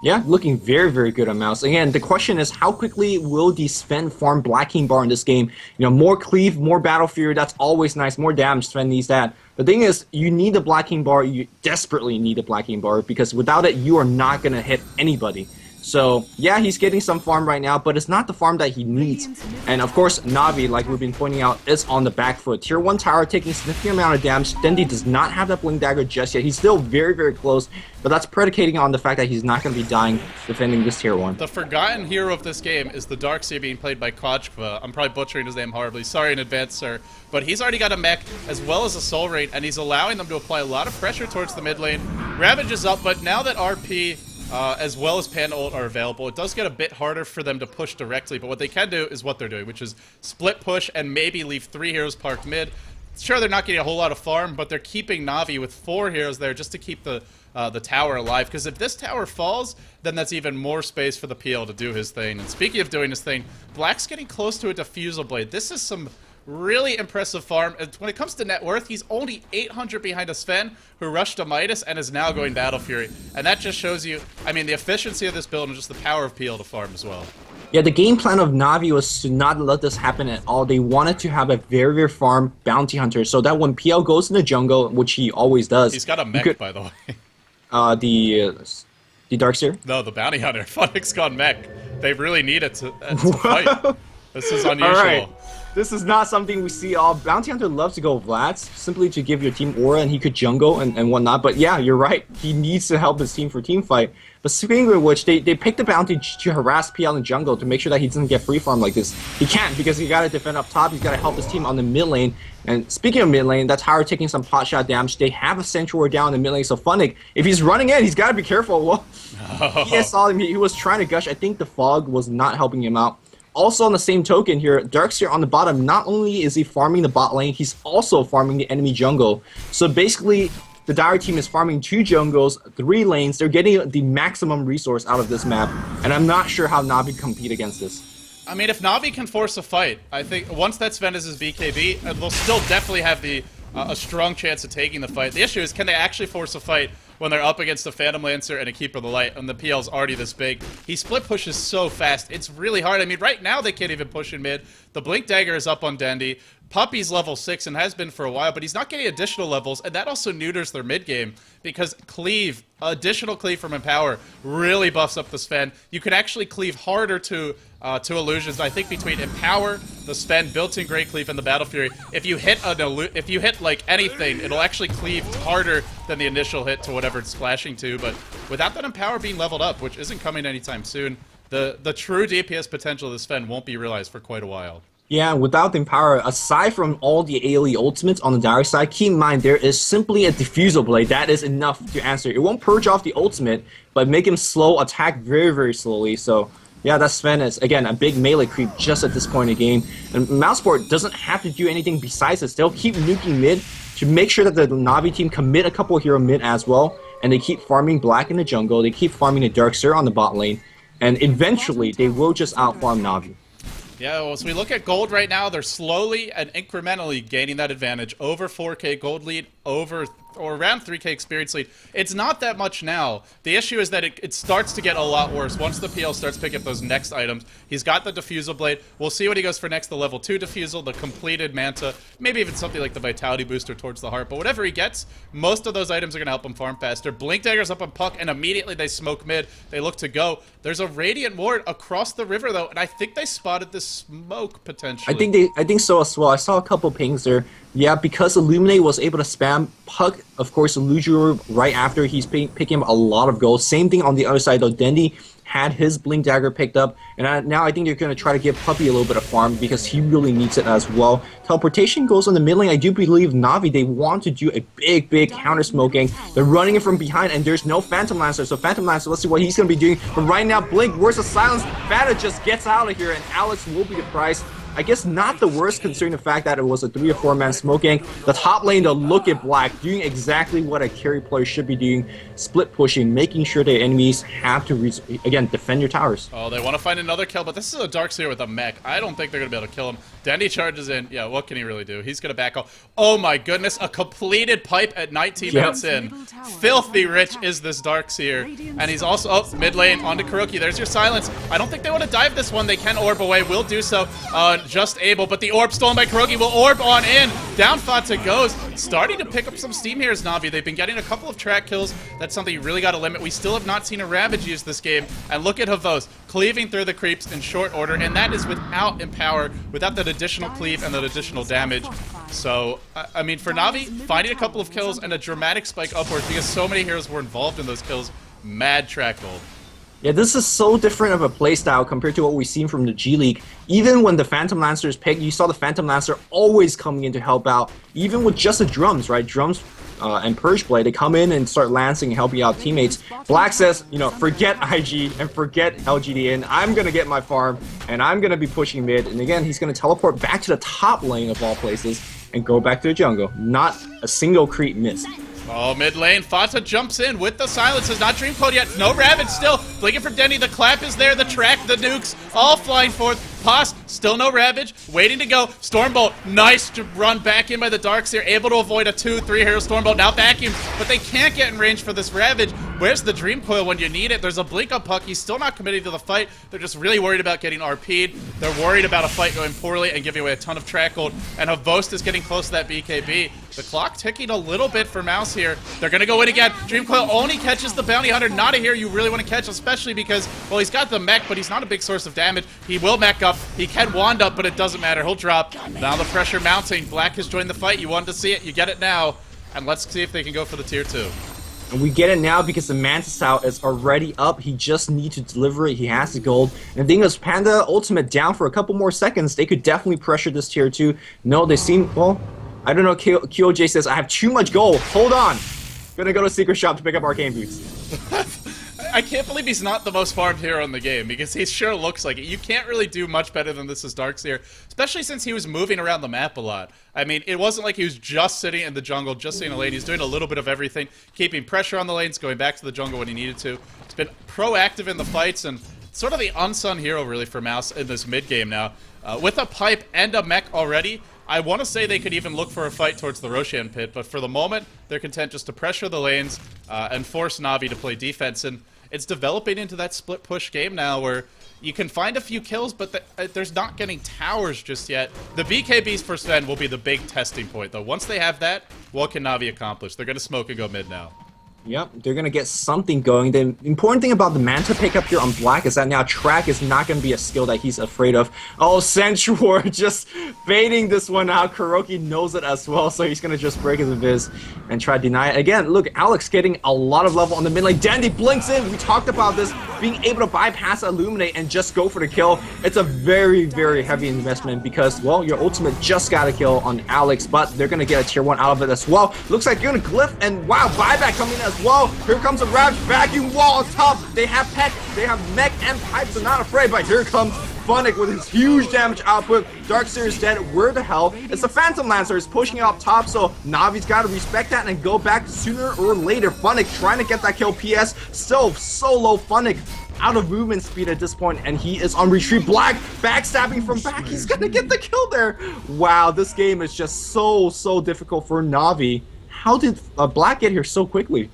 Yeah, looking very, very good on Mouse. Again, the question is, how quickly will the Sven farm Black King Bar in this game? You know, more cleave, more Battle Fury, that's always nice. More damage, Sven needs that. The thing is, you need the Black King Bar, you desperately need the Black King Bar, because without it, you are not going to hit anybody. So, yeah, he's getting some farm right now, but it's not the farm that he needs. And of course, Na'Vi, like we've been pointing out, is on the back foot. Tier 1 tower taking a significant amount of damage. Dendi does not have that Blink Dagger just yet. He's still very, very close, but that's predicating on the fact that he's not going to be dying defending this Tier 1. The forgotten hero of this game is the Darkseer being played by Kojkva. I'm probably butchering his name horribly. Sorry in advance, sir. But he's already got a mech as well as a soul ring, and he's allowing them to apply a lot of pressure towards the mid lane. Ravage is up, but now that RP as well as Panda ult are available, it does get a bit harder for them to push directly, but what they can do is what they're doing, which is split push and maybe leave 3 heroes parked mid. Sure, they're not getting a whole lot of farm, but they're keeping Na'Vi with 4 heroes there just to keep the tower alive, because if this tower falls, then that's even more space for the PL to do his thing. And speaking of doing his thing, Black's getting close to a Diffusal Blade. This is some really impressive farm. And when it comes to net worth, he's only 800 behind a Sven, who rushed to Midas and is now going Battle Fury. And that just shows you, I mean, the efficiency of this build and just the power of PL to farm as well. Yeah, the game plan of Na'Vi was to not let this happen at all. They wanted to have a very, very farm bounty hunter, so that when PL goes in the jungle, which he always does... He's got a mech, by the way. The Darkseer? No, the bounty hunter. Funnick's gone mech. They really need it to fight. This is unusual. All right. This is not something we see all. Bounty Hunter loves to go Vlad's simply to give your team aura and he could jungle and whatnot. But yeah, you're right. He needs to help his team for team fight. But speaking of which, they picked the Bounty to harass PL in jungle to make sure that he doesn't get free farm like this. He can't because he got to defend up top. He's got to help his team on the mid lane. And speaking of mid lane, that tower taking some pot shot damage. They have a Sentry down in the mid lane. So Funnick, if he's running in, he's got to be careful. Well, he saw him. He was trying to gush. I think the fog was not helping him out. Also, on the same token here, Darkseer on the bottom, not only is he farming the bot lane, he's also farming the enemy jungle. So basically, the Dire team is farming 2 jungles, 3 lanes. They're getting the maximum resource out of this map, and I'm not sure how Na'Vi can compete against this. I mean, if Na'Vi can force a fight, I think once that Sven is his BKB, they'll still definitely have a strong chance of taking the fight. The issue is, can they actually force a fight when they're up against a Phantom Lancer and a Keeper of the Light, and the PL's already this big? He split pushes so fast, it's really hard. I mean, right now they can't even push in mid. The Blink Dagger is up on Dendi. Puppy's level 6 and has been for a while, but he's not getting additional levels, and that also neuters their mid game, because cleave, additional cleave from Empower, really buffs up the Sven. You can actually cleave harder to illusions. I think between Empower, the Sven, built-in Great Cleave, and the Battle Fury, if you hit like anything, it'll actually cleave harder than the initial hit to whatever it's splashing to. But without that Empower being leveled up, which isn't coming anytime soon, the true DPS potential of the Sven won't be realized for quite a while. Yeah, without the Empower, aside from all the AoE ultimates on the Dire side, keep in mind there is simply a Diffusal Blade. That is enough to answer. It won't purge off the ultimate, but make him slow, attack very, very slowly. So yeah, that Sven is, again, a big melee creep just at this point in the game. And Mouseport doesn't have to do anything besides this. They'll keep nuking mid to make sure that the Na'Vi team commit a couple hero mid as well. And they keep farming Black in the jungle. They keep farming the Darkseer on the bot lane. And eventually, they will just outfarm Na'Vi. Yeah, well, as we look at gold right now, they're slowly and incrementally gaining that advantage. Over 4K gold lead, over or around 3K experience lead. It's not that much now. The issue is that it starts to get a lot worse once the PL starts picking up those next items. He's got the Diffusal Blade. We'll see what he goes for next, the level 2 Diffusal, the completed Manta, maybe even something like the Vitality Booster towards the Heart. But whatever he gets, most of those items are going to help him farm faster. Blink Dagger's up on Puck, and immediately they smoke mid. They look to go. There's a Radiant Ward across the river, though, and I think they spotted this smoke, potentially. I think so as well. I saw a couple pings there. Yeah, because Illuminate was able to spam Puck, of course, Illusion right after he's picking up a lot of gold. Same thing on the other side, though. Dendi had his Blink Dagger picked up, and now I think they're going to try to give Puppy a little bit of farm because he really needs it as well. Teleportation goes on the mid lane. I do believe Na'Vi, they want to do a big counter smoking. They're running it from behind, and there's no Phantom Lancer. So Phantom Lancer, let's see what he's going to be doing. But right now, Blink, where's the silence? Fata just gets out of here, and Alex will be the prize. I guess not the worst considering the fact that it was a 3 or 4 man smoking. The top lane, though, look at Black, doing exactly what a carry player should be doing. Split pushing, making sure the enemies have to, again, defend your towers. Oh, they want to find another kill, but this is a Darkseer with a mech. I don't think they're going to be able to kill him. Dendi charges in. Yeah, what can he really do? He's going to back off. Oh my goodness, a completed pipe at 19 minutes in. Filthy rich is this Darkseer. And he's also, oh, mid lane onto Kuroki. There's your silence. I don't think they want to dive this one. They can orb away, will do so. Just able, but the orb stolen by Kuroki will orb on in. Down Fata goes. Starting to pick up some steam here as Na'Vi. They've been getting a couple of track kills. That's something you really got to limit. We still have not seen a Ravage use this game. And look at Havos cleaving through the creeps in short order, and that is without Empower, without that additional cleave and that additional damage. So, I mean, for Na'Vi, finding a couple of kills and a dramatic spike upwards because so many heroes were involved in those kills, mad track gold. Yeah, this is so different of a playstyle compared to what we've seen from the G League. Even when the Phantom Lancer is picked, you saw the Phantom Lancer always coming in to help out. Even with just the drums, right? Drums and Purge Blade, they come in and start lancing and helping out teammates. Black says, you know, forget IG and forget LGDN. I'm going to get my farm, and I'm going to be pushing mid. And again, he's going to teleport back to the top lane of all places and go back to the jungle. Not a single creep missed. Oh, mid lane, Fata jumps in with the silences, not Dream Code yet, no Ravage still, blinking for Denny, the clap is there, the track, the nukes, all flying forth, Pos, still no Ravage, waiting to go, Stormbolt, nice to run back in by the Darkseer, able to avoid a 2-3 hero Stormbolt, now vacuum, but they can't get in range for this Ravage. Where's the Dream Coil when you need it? There's a blink up Puck, he's still not committing to the fight, they're just really worried about getting RP'd, they're worried about a fight going poorly and giving away a ton of track gold, and Havost is getting close to that BKB. The clock ticking a little bit for Mouse here. They're going to go in again. Dream Coil only catches the Bounty Hunter. Not a hero you really want to catch, especially because, well, he's got the mech, but he's not a big source of damage. He will mech up. enough. He can wand up, but it doesn't matter. He'll drop. Now the pressure mounting. Black has joined the fight. You wanted to see it. You get it now. And let's see if they can go for the tier 2. And we get it now because the Mantis Out is already up. He just needs to deliver it. He has the gold. And the thing is, Panda ultimate down for a couple more seconds. They could definitely pressure this tier 2. No, they seem, well, I don't know. QOJ says, I have too much gold. Hold on. Gonna go to Secret Shop to pick up Arcane Boots. I can't believe he's not the most farmed hero in the game, because he sure looks like it. You can't really do much better than this as Darkseer, especially since he was moving around the map a lot. I mean, it wasn't like he was just sitting in the jungle, just sitting in a lane. He's doing a little bit of everything, keeping pressure on the lanes, going back to the jungle when he needed to. He's been proactive in the fights, and sort of the unsung hero, really, for mouz in this mid-game now. With a pipe and a mech already, I want to say they could even look for a fight towards the Roshan pit, but for the moment, they're content just to pressure the lanes and force Na'Vi to play defense. And it's developing into that split push game now where you can find a few kills, but there's not getting towers just yet. The BKBs for Sven will be the big testing point, though. Once they have that, what can Na'Vi accomplish? They're going to smoke and go mid now. Yep, they're going to get something going. The important thing about the Manta pickup here on Black is that now Track is not going to be a skill that he's afraid of. Oh, Sensuor just baiting this one out. Kuroki knows it as well, so he's going to just break his Viz and try to deny it. Again, look, Alex getting a lot of level on the mid lane. Dandy blinks in. We talked about this, being able to bypass Illuminate and just go for the kill. It's a very, very heavy investment because, well, your ultimate just got a kill on Alex, but they're going to get a tier 1 out of it as well. Looks like you're going to Glyph, and wow, buyback coming in as well. Here comes a Ravage vacuum wall on top. They have Peck, they have mech and pipes, so not afraid, but here comes Funnick with his huge damage output. Darkseer is dead. Where the hell? It's the Phantom Lancer is pushing it up top, so Navi's got to respect that and go back sooner or later. Funnick trying to get that kill. PS still so low. Funnick out of movement speed at this point, and he is on retreat. Black backstabbing from back. He's gonna get the kill there. Wow, this game is just so difficult for Na'Vi. How did Black get here so quickly?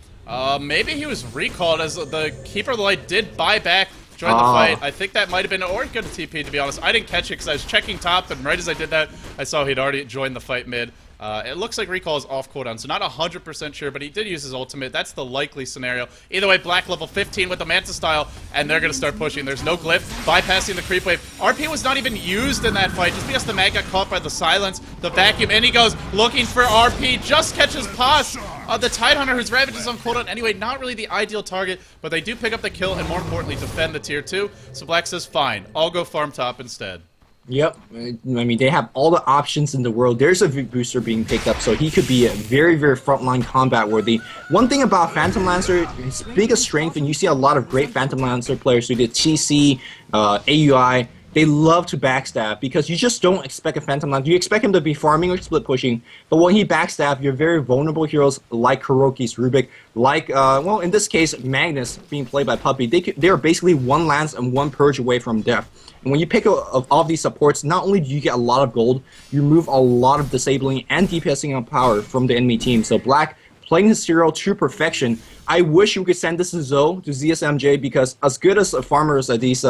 Maybe he was recalled, as the Keeper of the Light did buy back, join the fight. I think that might have been or good TP, to be honest. I didn't catch it because I was checking top, and right as I did that, I saw he'd already joined the fight mid. It looks like recall is off cooldown, so not 100% sure, but he did use his ultimate. That's the likely scenario. Either way, Black level 15 with the Manta style, and they're going to start pushing. There's no glyph, bypassing the creep wave. RP was not even used in that fight, just because the mag got caught by the silence, the vacuum, and he goes looking for RP, just catches Paz. The Tidehunter, whose Ravage is on cooldown anyway, not really the ideal target, but they do pick up the kill, and more importantly, defend the tier 2. So Black says, fine, I'll go farm top instead. Yep, I mean, they have all the options in the world. There's a booster being picked up, so he could be a very frontline combat worthy. One thing about Phantom Lancer, his biggest strength, and you see a lot of great Phantom Lancer players who did TC, AUI, they love to backstab because you just don't expect a Phantom Lancer. You expect him to be farming or split pushing, but when he backstab, you're very vulnerable heroes like Kuroki's Rubik, like, well, in this case, Magnus being played by Puppey. They're basically one lance and one purge away from death. And when you pick up all these supports, not only do you get a lot of gold, you remove a lot of disabling and DPSing on power from the enemy team. So Black playing his hero to perfection. I wish we could send this to Zoe, to ZSMJ, because as good as farmers as these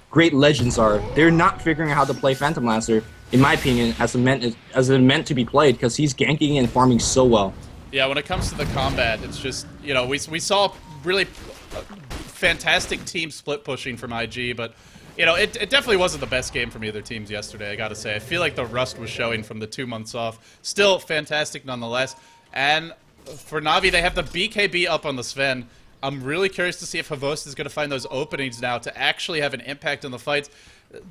great legends are, they're not figuring out how to play Phantom Lancer, in my opinion, as it meant to be played, because he's ganking and farming so well. Yeah, when it comes to the combat, it's just, you know, we saw really fantastic team split pushing from IG, but you know, it definitely wasn't the best game from either teams yesterday, I gotta say. I feel like the rust was showing from the 2 months off. Still fantastic nonetheless. And for Na'Vi, they have the BKB up on the Sven. I'm really curious to see if Havost is going to find those openings now to actually have an impact on the fights.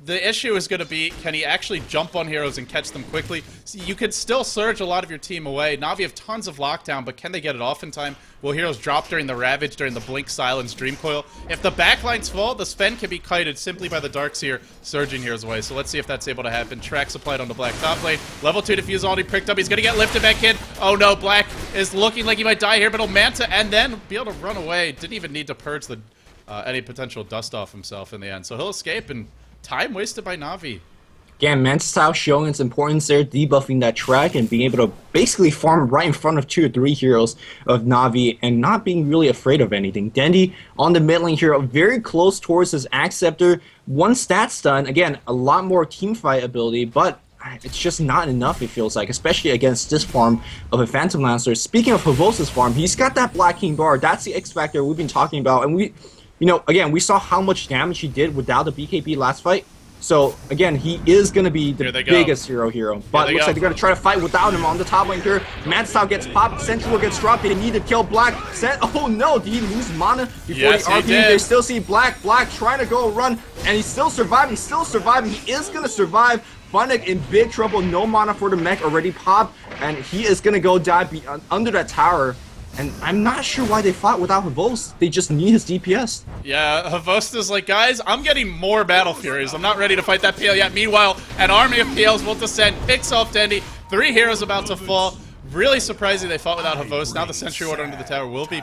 The issue is going to be, can he actually jump on heroes and catch them quickly? So you could still surge a lot of your team away. Na'Vi have tons of lockdown, but can they get it off in time? Will heroes drop during the Ravage, during the Blink, Silence, Dream Coil? If the backlines fall, the Sven can be kited simply by the Darkseer surging heroes away. So let's see if that's able to happen. Track supplied on the Black top lane. Level 2 defuse already picked up. He's going to get lifted back in. Oh no, Black is looking like he might die here, but he'll Manta and then be able to run away. Didn't even need to purge the any potential dust off himself in the end. So he'll escape, and time wasted by Na'Vi. Again, Manta style showing its importance there, debuffing that track and being able to basically farm right in front of 2 or 3 heroes of Na'Vi and not being really afraid of anything. Dendi on the mid lane hero, very close towards his Axe Scepter. 1 stat stun, again, a lot more teamfight ability, but it's just not enough, it feels like, especially against this farm of a Phantom Lancer. Speaking of Havos's farm, he's got that Black King bar. That's the X factor we've been talking about, and we, you know, again, we saw how much damage he did without the BKB last fight. So again, he is going to be the biggest hero. But looks like they're going to try to fight without him on the top lane here. Mad Style gets popped, Sentinel gets dropped. They need to kill Black. Oh no, did he lose mana before the RP? They still see Black trying to go run, and he's still surviving. He is going to survive. Funnick in big trouble, no mana for the mech already popped, and he is going to go die under that tower. And I'm not sure why they fought without Havost. They just need his DPS. Yeah, Havost is like, guys, I'm getting more Battle Furies. I'm not ready to fight that PL yet. Meanwhile, an army of PLs will descend, picks off Dendi. 3 heroes about to fall. Really surprising they fought without Havost. Now the Sentry Order under the tower will be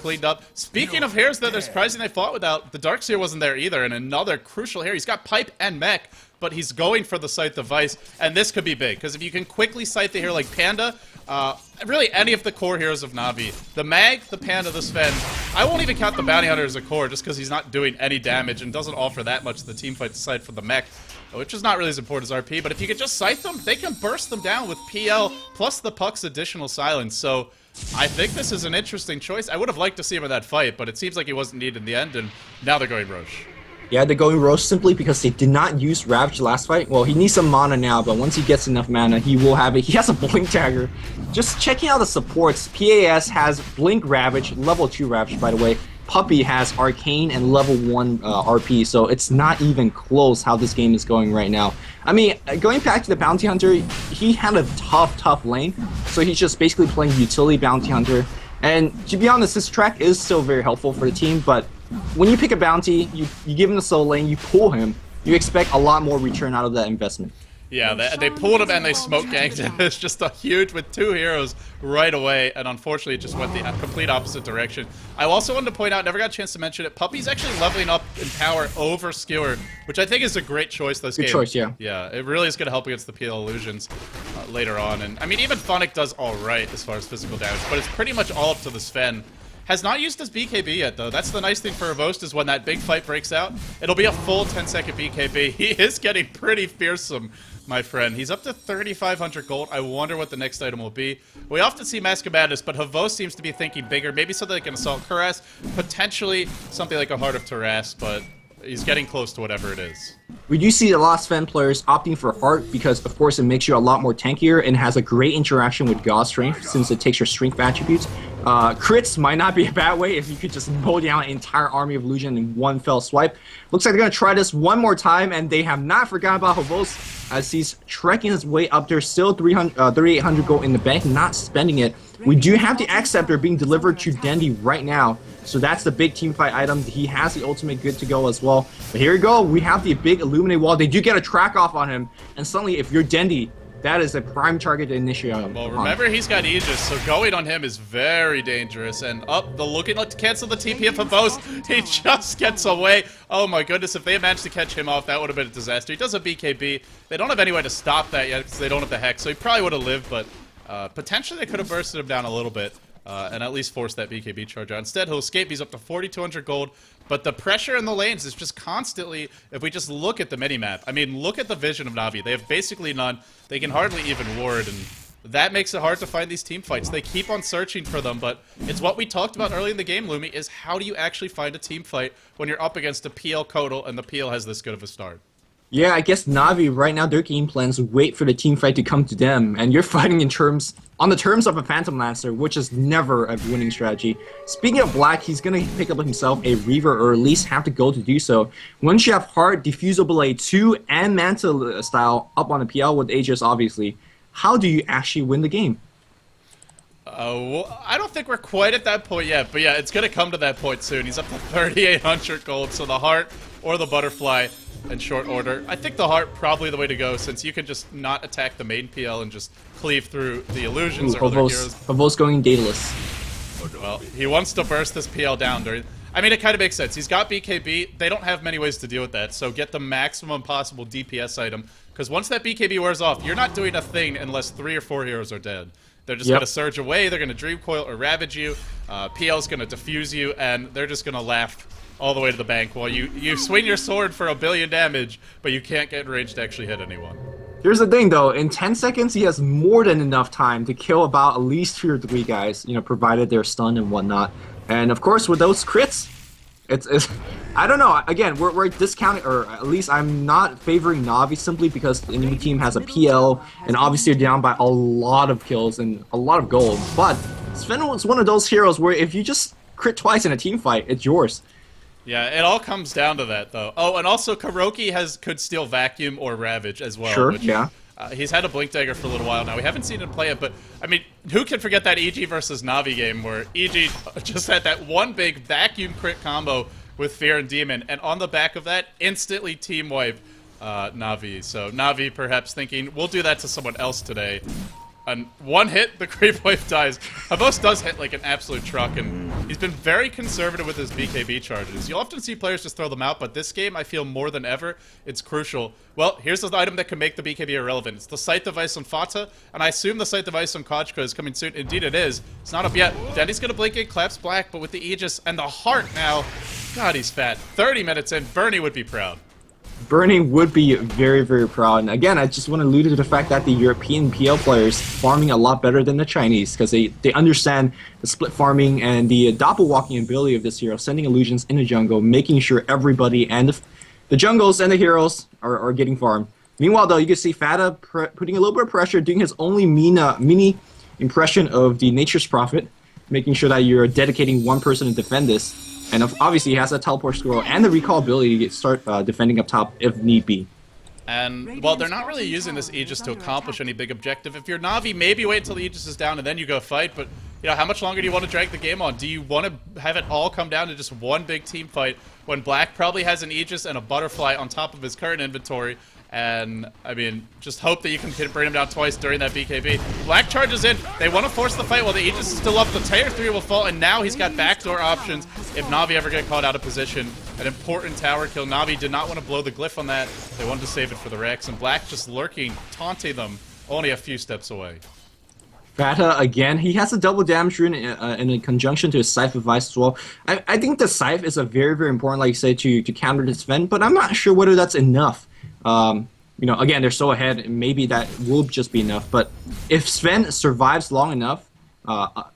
cleaned up. Speaking of heroes that they're surprising they fought without, the Darkseer wasn't there either, and another crucial hero. He's got Pipe and Mech, but he's going for the Scythe device, and this could be big, because if you can quickly Scythe the hero like Panda, really any of the core heroes of Na'Vi, the Mag, the Panda, the Sven, I won't even count the Bounty Hunter as a core just because he's not doing any damage and doesn't offer that much to the teamfight aside from the Mech, which is not really as important as RP, but if you could just Scythe them, they can burst them down with PL plus the Puck's additional silence, so I think this is an interesting choice. I would have liked to see him in that fight, but it seems like he wasn't needed in the end, and now they're going Roche. Yeah, they're going Roche simply because they did not use Ravage last fight. Well, he needs some mana now, but once he gets enough mana, he will have it. He has a Blink Dagger. Just checking out the supports, PAS has Blink Ravage, level 2 Ravage, by the way. Puppey has Arcane and level 1 RP, so it's not even close how this game is going right now. I mean, going back to the Bounty Hunter, he had a tough lane, so he's just basically playing utility Bounty Hunter. And to be honest, this track is still very helpful for the team, but when you pick a bounty, you give him the solo lane, you pull him, you expect a lot more return out of that investment. Yeah, they pulled him and they smoke ganked him. It's just a huge with 2 heroes right away, and unfortunately it just went the complete opposite direction. I also wanted to point out, never got a chance to mention it, Puppey's actually leveling up in power over Skewer, which I think is a great choice this game. Good choice, yeah. Yeah, it really is going to help against the PL illusions later on. And I mean, even Funnick does alright as far as physical damage, but it's pretty much all up to the Sven. Has not used his BKB yet, though. That's the nice thing for Havost, is when that big fight breaks out, it'll be a full 10-second BKB. He is getting pretty fearsome, my friend. He's up to 3,500 gold. I wonder what the next item will be. We often see Mask of Madness, but Havost seems to be thinking bigger. Maybe something like an Assault Cuirass, potentially something like a Heart of Taras, but he's getting close to whatever it is. We do see a lot of Sven players opting for Heart because, of course, it makes you a lot more tankier and has a great interaction with God Strength since it takes your Strength attributes. Crits might not be a bad way if you could just mow down an entire army of illusion in one fell swipe. Looks like they're going to try this one more time, and they have not forgotten about Havost as he's trekking his way up there, still 3,800 gold in the bank, not spending it. We do have the Axe Scepter being delivered to Dendi right now, so that's the big teamfight item. He has the ultimate good to go as well. But here we go, we have the big Illuminate Wall. They do get a track off on him, and suddenly if you're Dendi, that is a prime target to initiate on. Well, remember, he's got Aegis, so going on him is very dangerous. And up, the looking like to cancel the TP of Havost. He just gets away. Oh my goodness, if they had managed to catch him off, that would have been a disaster. He does a BKB. They don't have any way to stop that yet because they don't have the Hex, so he probably would have lived, but potentially they could have bursted him down a little bit. And at least force that BKB charge out. Instead, he'll escape. He's up to 4,200 gold. But the pressure in the lanes is just constantly, if we just look at the minimap, I mean, look at the vision of Na'Vi. They have basically none. They can hardly even ward, and that makes it hard to find these team fights. They keep on searching for them, but it's what we talked about early in the game, Lumi, is how do you actually find a team fight when you're up against a PL Kodal and the PL has this good of a start? Yeah, I guess Na'Vi right now, their game plans wait for the team fight to come to them, and you're fighting on the terms of a Phantom Lancer, which is never a winning strategy. Speaking of Black, he's going to pick up himself a Reaver, or at least have to go to do so. Once you have Heart, Diffusal Blade 2, and Manta style up on the PL with Aegis, obviously, how do you actually win the game? Well, I don't think we're quite at that point yet, but yeah, it's going to come to that point soon. He's up to 3,800 gold, so the Heart or the Butterfly in short order. I think the Heart probably the way to go, since you can just not attack the main PL and just cleave through the illusions or other heroes. Havost going dataless. Well, he wants to burst this PL down during... I mean, it kind of makes sense. He's got BKB. They don't have many ways to deal with that, so get the maximum possible DPS item, because once that BKB wears off, you're not doing a thing unless 3 or 4 heroes are dead. They're just going to surge away, they're going to Dream Coil or Ravage you, PL's going to defuse you, and they're just going to laugh all the way to the bank while you swing your sword for 1 billion damage, but you can't get in range to actually hit anyone. Here's the thing, though. In 10 seconds, he has more than enough time to kill about at least 2 or 3 guys, you know, provided they're stunned and whatnot. And, of course, with those crits, It's I don't know. Again, we're discounting, or at least I'm not favoring Navi simply because the enemy team has a PL, and obviously they're down by a lot of kills and a lot of gold. But Sven was one of those heroes where if you just crit twice in a team fight, it's yours. Yeah, it all comes down to that, though. Oh, and also Kuroki could steal Vacuum or Ravage as well. Sure, which, yeah. He's had a Blink Dagger for a little while now. We haven't seen him play it, but, I mean, who can forget that EG versus Navi game where EG just had that one big Vacuum crit combo with Fear and Demon, and on the back of that, instantly team wipe Navi. So Navi perhaps thinking, we'll do that to someone else today. And one hit, the creep wave dies. Havos does hit like an absolute truck, and he's been very conservative with his BKB charges. You'll often see players just throw them out, but this game, I feel more than ever, it's crucial. Well, here's the item that can make the BKB irrelevant. It's the sight device on Fata, and I assume the sight device on Kochka is coming soon. Indeed it is. It's not up yet. Denny's gonna blink it, claps black, but with the Aegis and the heart now, God, he's fat. 30 minutes in, Bernie would be proud. Bernie would be very, very proud. And again, I just want to allude to the fact that the European PL players farming a lot better than the Chinese because they understand the split farming and the doppelwalking ability of this hero, sending illusions in the jungle, making sure everybody and the jungles and the heroes are getting farmed. Meanwhile, though, you can see Fata putting a little bit of pressure, doing his only mini impression of the Nature's Prophet, making sure that you're dedicating one person to defend this. And obviously, he has a teleport scroll and the recall ability to start defending up top if need be. And, well, they're not really using this Aegis to accomplish any big objective. If you're Navi, maybe wait until the Aegis is down and then you go fight. But, you know, how much longer do you want to drag the game on? Do you want to have it all come down to just one big team fight when Black probably has an Aegis and a Butterfly on top of his current inventory? And, I mean, just hope that you can bring him down twice during that BKB. Black charges in. They want to force the fight while the Aegis is still up. The Tier 3 will fall, and now he's got backdoor options if Navi ever get caught out of position. An important tower kill. Navi did not want to blow the glyph on that. They wanted to save it for the Rex, and Black just lurking, taunting them, only a few steps away. Fata, again, he has a double damage rune in a conjunction to his Scythe advice as well. I think the Scythe is a very, very important, like you say, to counter this Sven, but I'm not sure whether that's enough. You know, again, they're so ahead, and maybe that will just be enough. But if Sven survives long enough,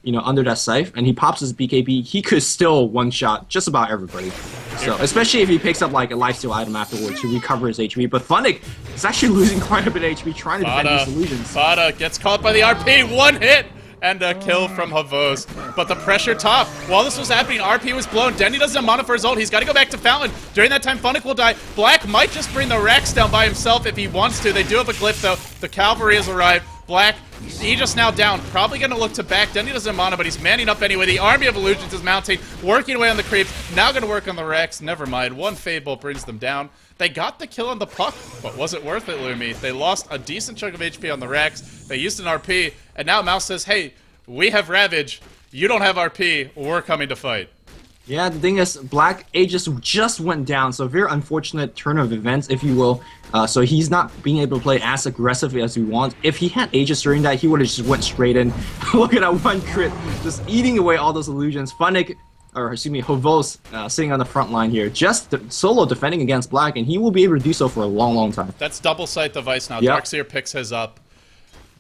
you know, under that Scythe, and he pops his BKB, he could still one-shot just about everybody. So, especially if he picks up, like, a lifesteal item afterwards to recover his HP. But Funnick is actually losing quite a bit of HP trying to defend these illusions. Fata gets caught by the RP, one hit! And a kill from Havos. But the pressure top. While this was happening, RP was blown. Denny doesn't have mana for his ult. He's got to go back to Fountain. During that time, Funnick will die. Black might just bring the Rex down by himself if he wants to. They do have a glyph, though. The cavalry has arrived. Black, Aegis now down. Probably going to look to back. Denny doesn't have mana, but he's manning up anyway. The army of illusions is mounting, working away on the creeps. Now going to work on the Rex. Never mind. One Fade Bolt brings them down. They got the kill on the puck, but was it worth it, Lumi? They lost a decent chunk of HP on the Rex. They used an RP, and now Mouse says, hey, we have Ravage, you don't have RP, we're coming to fight. Yeah, the thing is, Black Aegis just went down, so very unfortunate turn of events, if you will. So he's not being able to play as aggressively as we want. If he had Aegis during that, he would have just went straight in. Look at that one crit, just eating away all those illusions. Funnick, or excuse me, Havos, sitting on the front line here, just solo defending against Black, and he will be able to do so for a long, long time. That's double sight device now. Yep. Darkseer picks his up.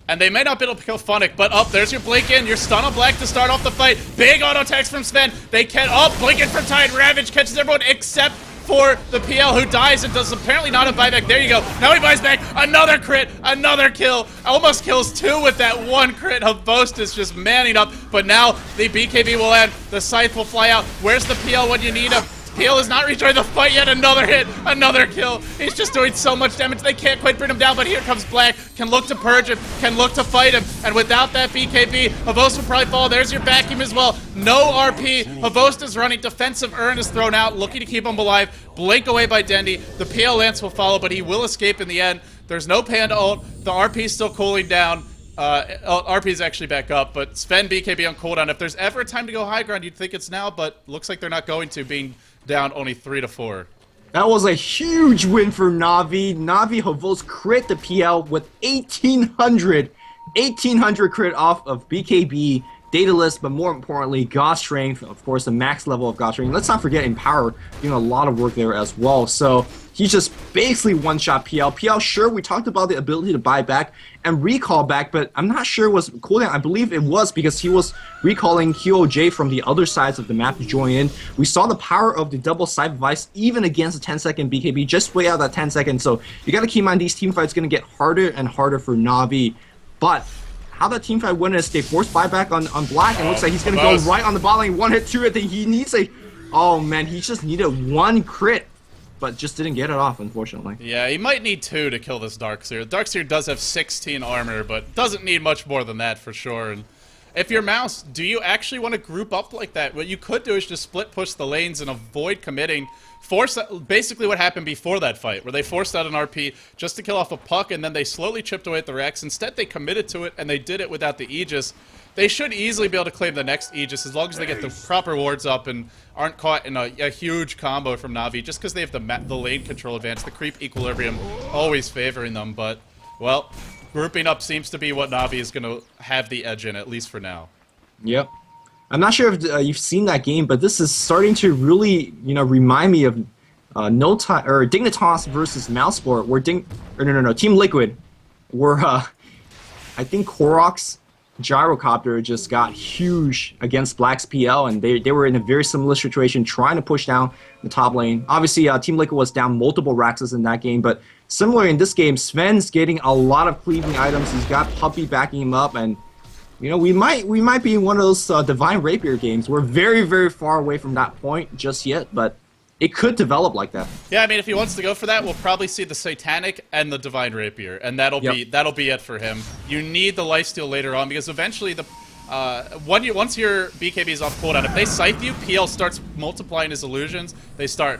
And they may not be able to kill Funnick, but there's your Blink in, your stun on Black to start off the fight. Big auto attacks from Sven. They can Blink in from Tide. Ravage catches everyone except for the PL, who dies and does apparently not a buyback. There you go. Now he buys back. Another crit, another kill. Almost kills two with that one crit. Havos is just manning up, but now the BKB will end. The Scythe will fly out. Where's the PL when you need him? PL is not rejoining the fight yet. Another hit, another kill. He's just doing so much damage. They can't quite bring him down, but here comes Black. Can look to purge him, can look to fight him. And without that BKB, Havos will probably fall. There's your vacuum as well. No RP. Havos is running. Defensive Urn is thrown out, looking to keep him alive. Blink away by Dendy. The PL Lance will follow, but he will escape in the end. There's no Panda ult. The RP is still cooling down. RP is actually back up, but Sven BKB on cooldown. If there's ever a time to go high ground, you'd think it's now, but looks like they're not going to, being down only 3-4. That was a huge win for Navi. Navi Havos crit the PL with 1800 crit off of BKB. Daedalus, but more importantly, God Strength, of course, the max level of God Strength. Let's not forget Empower doing a lot of work there as well. So he's just basically one-shot PL. PL, sure, we talked about the ability to buy back and recall back, but I'm not sure it was cooldown. I believe it was because he was recalling QOJ from the other sides of the map to join in. We saw the power of the double Cyber Vice even against a 10-second BKB, just way out that 10 seconds. So you got to keep in mind these team fights going to get harder and harder for Na'Vi. But how that team fight went is they forced buyback on Black, and it looks like he's going to go right on the bot lane, one hit, two hit. He needs a... Oh man, he just needed one crit, but just didn't get it off, unfortunately. Yeah, he might need 2 to kill this Darkseer. Darkseer does have 16 armor, but doesn't need much more than that for sure. And if you're mouz, do you actually want to group up like that? What you could do is just split push the lanes and avoid committing. Force basically what happened before that fight, where they forced out an RP just to kill off a puck, and then they slowly chipped away at the Rex. Instead, they committed to it, and they did it without the Aegis. They should easily be able to claim the next Aegis as long as they get the proper wards up and aren't caught in a huge combo from Na'Vi, just because they have the lane control advantage, the creep equilibrium always favoring them. But, well, grouping up seems to be what Na'Vi is going to have the edge in, at least for now. Yep. I'm not sure if you've seen that game, but this is starting to really, remind me of Dignitas versus Mouthsport, where Team Liquid, where I think Korok's gyrocopter just got huge against Black's PL, and they were in a very similar situation, trying to push down the top lane. Obviously, Team Liquid was down multiple Raxes in that game, but similarly in this game, Sven's getting a lot of cleaving items. He's got Puppey backing him up, and we might be in one of those Divine Rapier games. We're very, very far away from that point just yet, but it could develop like that. Yeah, I mean, if he wants to go for that, we'll probably see the Satanic and the Divine Rapier, and that'll be it for him. You need the lifesteal later on, because eventually the once your BKB is off cooldown, if they scythe you, PL starts multiplying his illusions. They start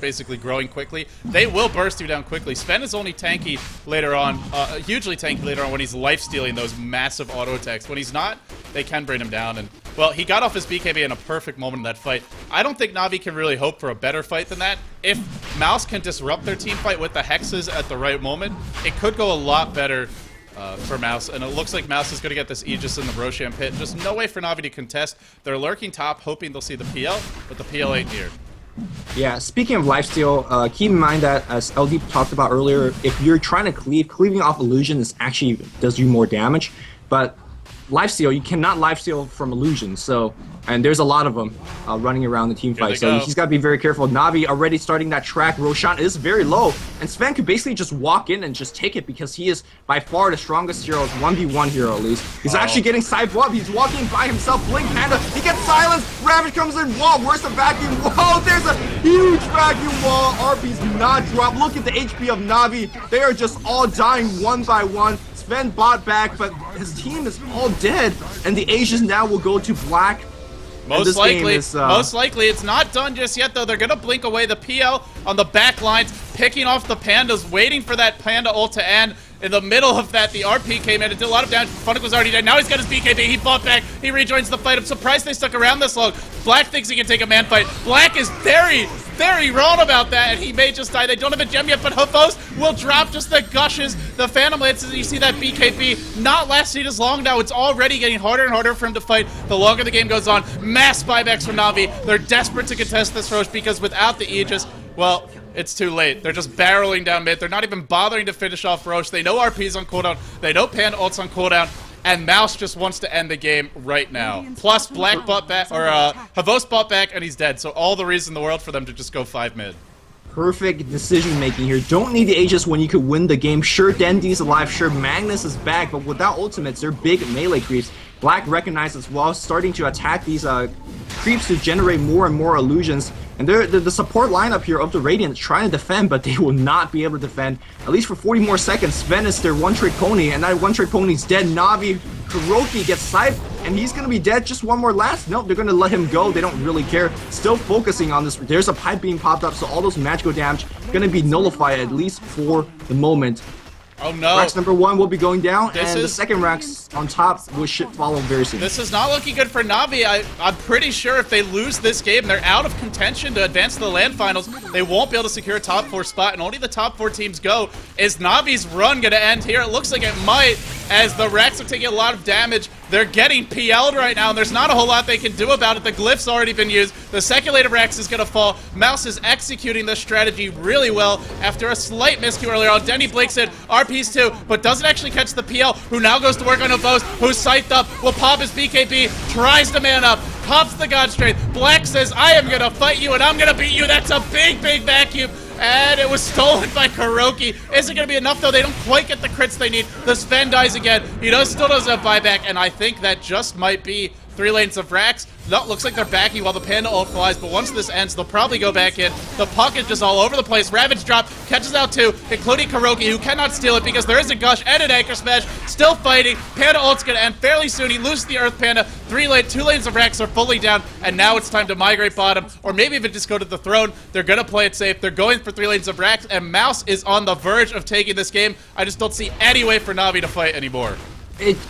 basically growing quickly. They will burst you down quickly. Sven is only tanky later on, hugely tanky later on when he's life-stealing those massive auto attacks. When he's not, they can bring him down. And, well, he got off his BKB in a perfect moment in that fight. I don't think Na'Vi can really hope for a better fight than that. If mouz can disrupt their team fight with the hexes at the right moment, it could go a lot better for mouz. And it looks like mouz is going to get this Aegis in the Roshan pit. Just no way for Na'Vi to contest. They're lurking top, hoping they'll see the PL, but the PL ain't here. Yeah, speaking of lifesteal, keep in mind that, as LD talked about earlier, if you're trying to cleaving off illusion is actually does you more damage, but lifesteal, you cannot lifesteal from illusions, and there's a lot of them running around the team fight, so he's got to be very careful. Na'Vi already starting that track. Roshan is very low, and Sven could basically just walk in and just take it because he is by far the strongest hero, 1v1 hero at least. He's actually getting sided up. He's walking by himself. Blink Panda, he gets silenced. Ravage comes in. Whoa, where's the vacuum? Whoa, there's a huge vacuum wall. RP's not drop. Look at the HP of Na'Vi. They are just all dying one by one. Sven bought back, but his team is all dead, and the Asians now will go to Black. Most likely, it's not done just yet, though. They're going to blink away the PL on the back lines, picking off the Pandas, waiting for that Panda ult to end. In the middle of that, the RP came in. It did a lot of damage. Funnick was already dead. Now he's got his BKB. He fought back. He rejoins the fight. I'm surprised they stuck around this long. Black thinks he can take a man fight. Black is very, very wrong about that, and he may just die. They don't have a gem yet, but Havos will drop just the gushes. The Phantom Lances, you see that BKB not lasting as long now. It's already getting harder and harder for him to fight the longer the game goes on. Mass buybacks from Na'Vi. They're desperate to contest this Roche because without the Aegis, well, it's too late. They're just barreling down mid. They're not even bothering to finish off Roche. They know RP's on cooldown. They know Panda ult's on cooldown. And mouz just wants to end the game right now. Plus, Black bought back, or Havos bought back, and he's dead. So all the reason in the world for them to just go 5 mid. Perfect decision making here. Don't need the Aegis when you could win the game. Sure, Dendi's alive. Sure, Magnus is back, but without ultimates, they're big melee creeps. Black recognizes while starting to attack these creeps to generate more and more illusions. And they're the support lineup here of the Radiant is trying to defend, but they will not be able to defend, at least for 40 more seconds. Sven is their one-trick pony, and that one-trick pony's dead. Na'Vi, Kuroki gets scythed, and he's going to be dead. Just one more last. Nope, they're going to let him go. They don't really care. Still focusing on this. There's a pipe being popped up, so all those magical damage going to be nullified, at least for the moment. Oh no. Rax number 1 will be going down, and the second Rax on top will follow very soon. This is not looking good for Na'Vi. I'm pretty sure if they lose this game, they're out of contention to advance to the LAN finals. They won't be able to secure a top 4 spot, and only the top 4 teams go. Is Na'Vi's run going to end here? It looks like it might, as the Rex are taking a lot of damage. They're getting PL'd right now, and there's not a whole lot they can do about it. The glyph's already been used. The Seculative Rex is going to fall. mouz is executing this strategy really well after a slight miscue earlier on. Denny blinks it, RP's too, but doesn't actually catch the PL, who now goes to work on Avos, who's scythed up, will pop his BKB, tries to man up, pops the God Strength. Black says, I am going to fight you, and I'm going to beat you. That's a big, big vacuum. And it was stolen by Kuroki. Is it going to be enough, though? They don't quite get the crits they need. The Sven dies again. He still doesn't have buyback, and I think that just might be 3 lanes of Rax. No, looks like they're backing while the Panda ult flies, but once this ends, they'll probably go back in. The puck is just all over the place. Ravage drop, catches out 2, including Kuroki, who cannot steal it because there is a Gush and an Anchor Smash. Still fighting. Panda ult's going to end fairly soon. He loses the Earth Panda. 2 lanes of Rax are fully down, and now it's time to migrate bottom, or maybe even just go to the throne. They're going to play it safe. They're going for 3 lanes of Rax, and mouz is on the verge of taking this game. I just don't see any way for Navi to fight anymore.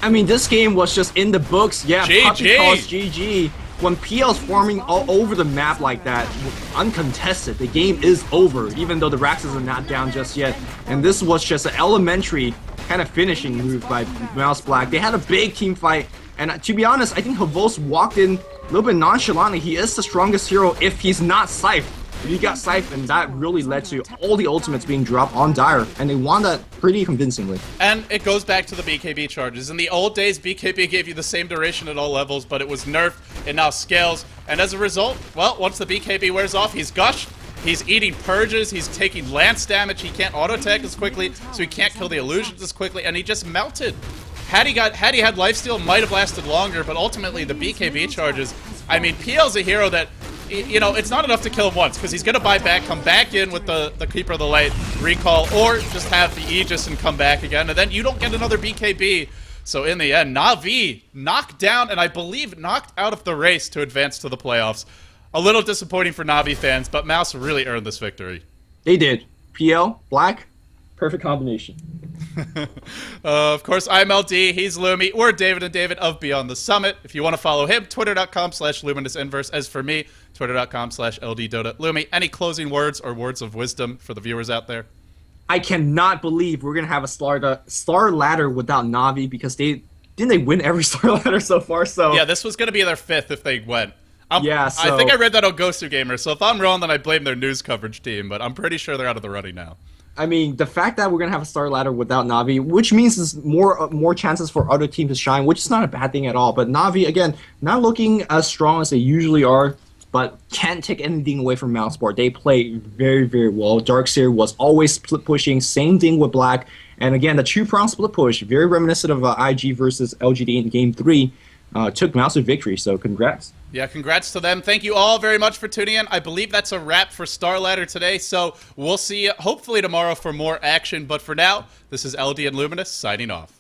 I mean, this game was just in the books. Yeah, Puppy calls GG. When PL's forming all over the map like that, uncontested, the game is over, even though the Raxes are not down just yet. And this was just an elementary kind of finishing move by mouz Black. They had a big team fight, and to be honest, I think Havos walked in a little bit nonchalantly. He is the strongest hero if he's not Scythe. He got Scythe, and that really led to all the ultimates being dropped on Dire, and they won that pretty convincingly. And it goes back to the BKB charges. In the old days, BKB gave you the same duration at all levels, but it was nerfed. It now scales, and as a result, well, once the BKB wears off, he's gushed. He's eating purges, he's taking lance damage, he can't auto-attack as quickly, so he can't kill the illusions as quickly, and he just melted. Had he had lifesteal, might have lasted longer, but ultimately the BKB charges, I mean, PL's a hero that, you know, it's not enough to kill him once, because he's going to buy back, come back in with the Keeper of the Light, recall, or just have the Aegis and come back again, and then you don't get another BKB. So in the end, Na'Vi knocked down, and I believe knocked out of the race to advance to the playoffs. A little disappointing for Na'Vi fans, but mouz really earned this victory. They did. PL, Black, perfect combination. Of course, I'm LD, he's Lumi, we're David and David of Beyond the Summit. If you want to follow him, twitter.com/LuminousInverse. As for me, twitter.com/LDDota. Lumi, any closing words or words of wisdom for the viewers out there? I cannot believe we're going to have a Starladder without Na'Vi, because didn't they win every Starladder so far? So yeah, this was going to be their 5th if they went. Yeah, so I think I read that on Gosu Gamer, so if I'm wrong, then I blame their news coverage team, but I'm pretty sure they're out of the running now. I mean, the fact that we're going to have a Starladder without Na'Vi, which means there's more chances for other teams to shine, which is not a bad thing at all. But Na'Vi, again, not looking as strong as they usually are, but can't take anything away from mouzsport. They play very, very well. Darkseer was always split pushing, same thing with Black. And again, the 2-prong split push, very reminiscent of IG versus LGD in Game 3, took mouz to victory, so congrats. Yeah, congrats to them. Thank you all very much for tuning in. I believe that's a wrap for Starladder today, so we'll see you hopefully tomorrow for more action. But for now, this is LD and Luminous signing off.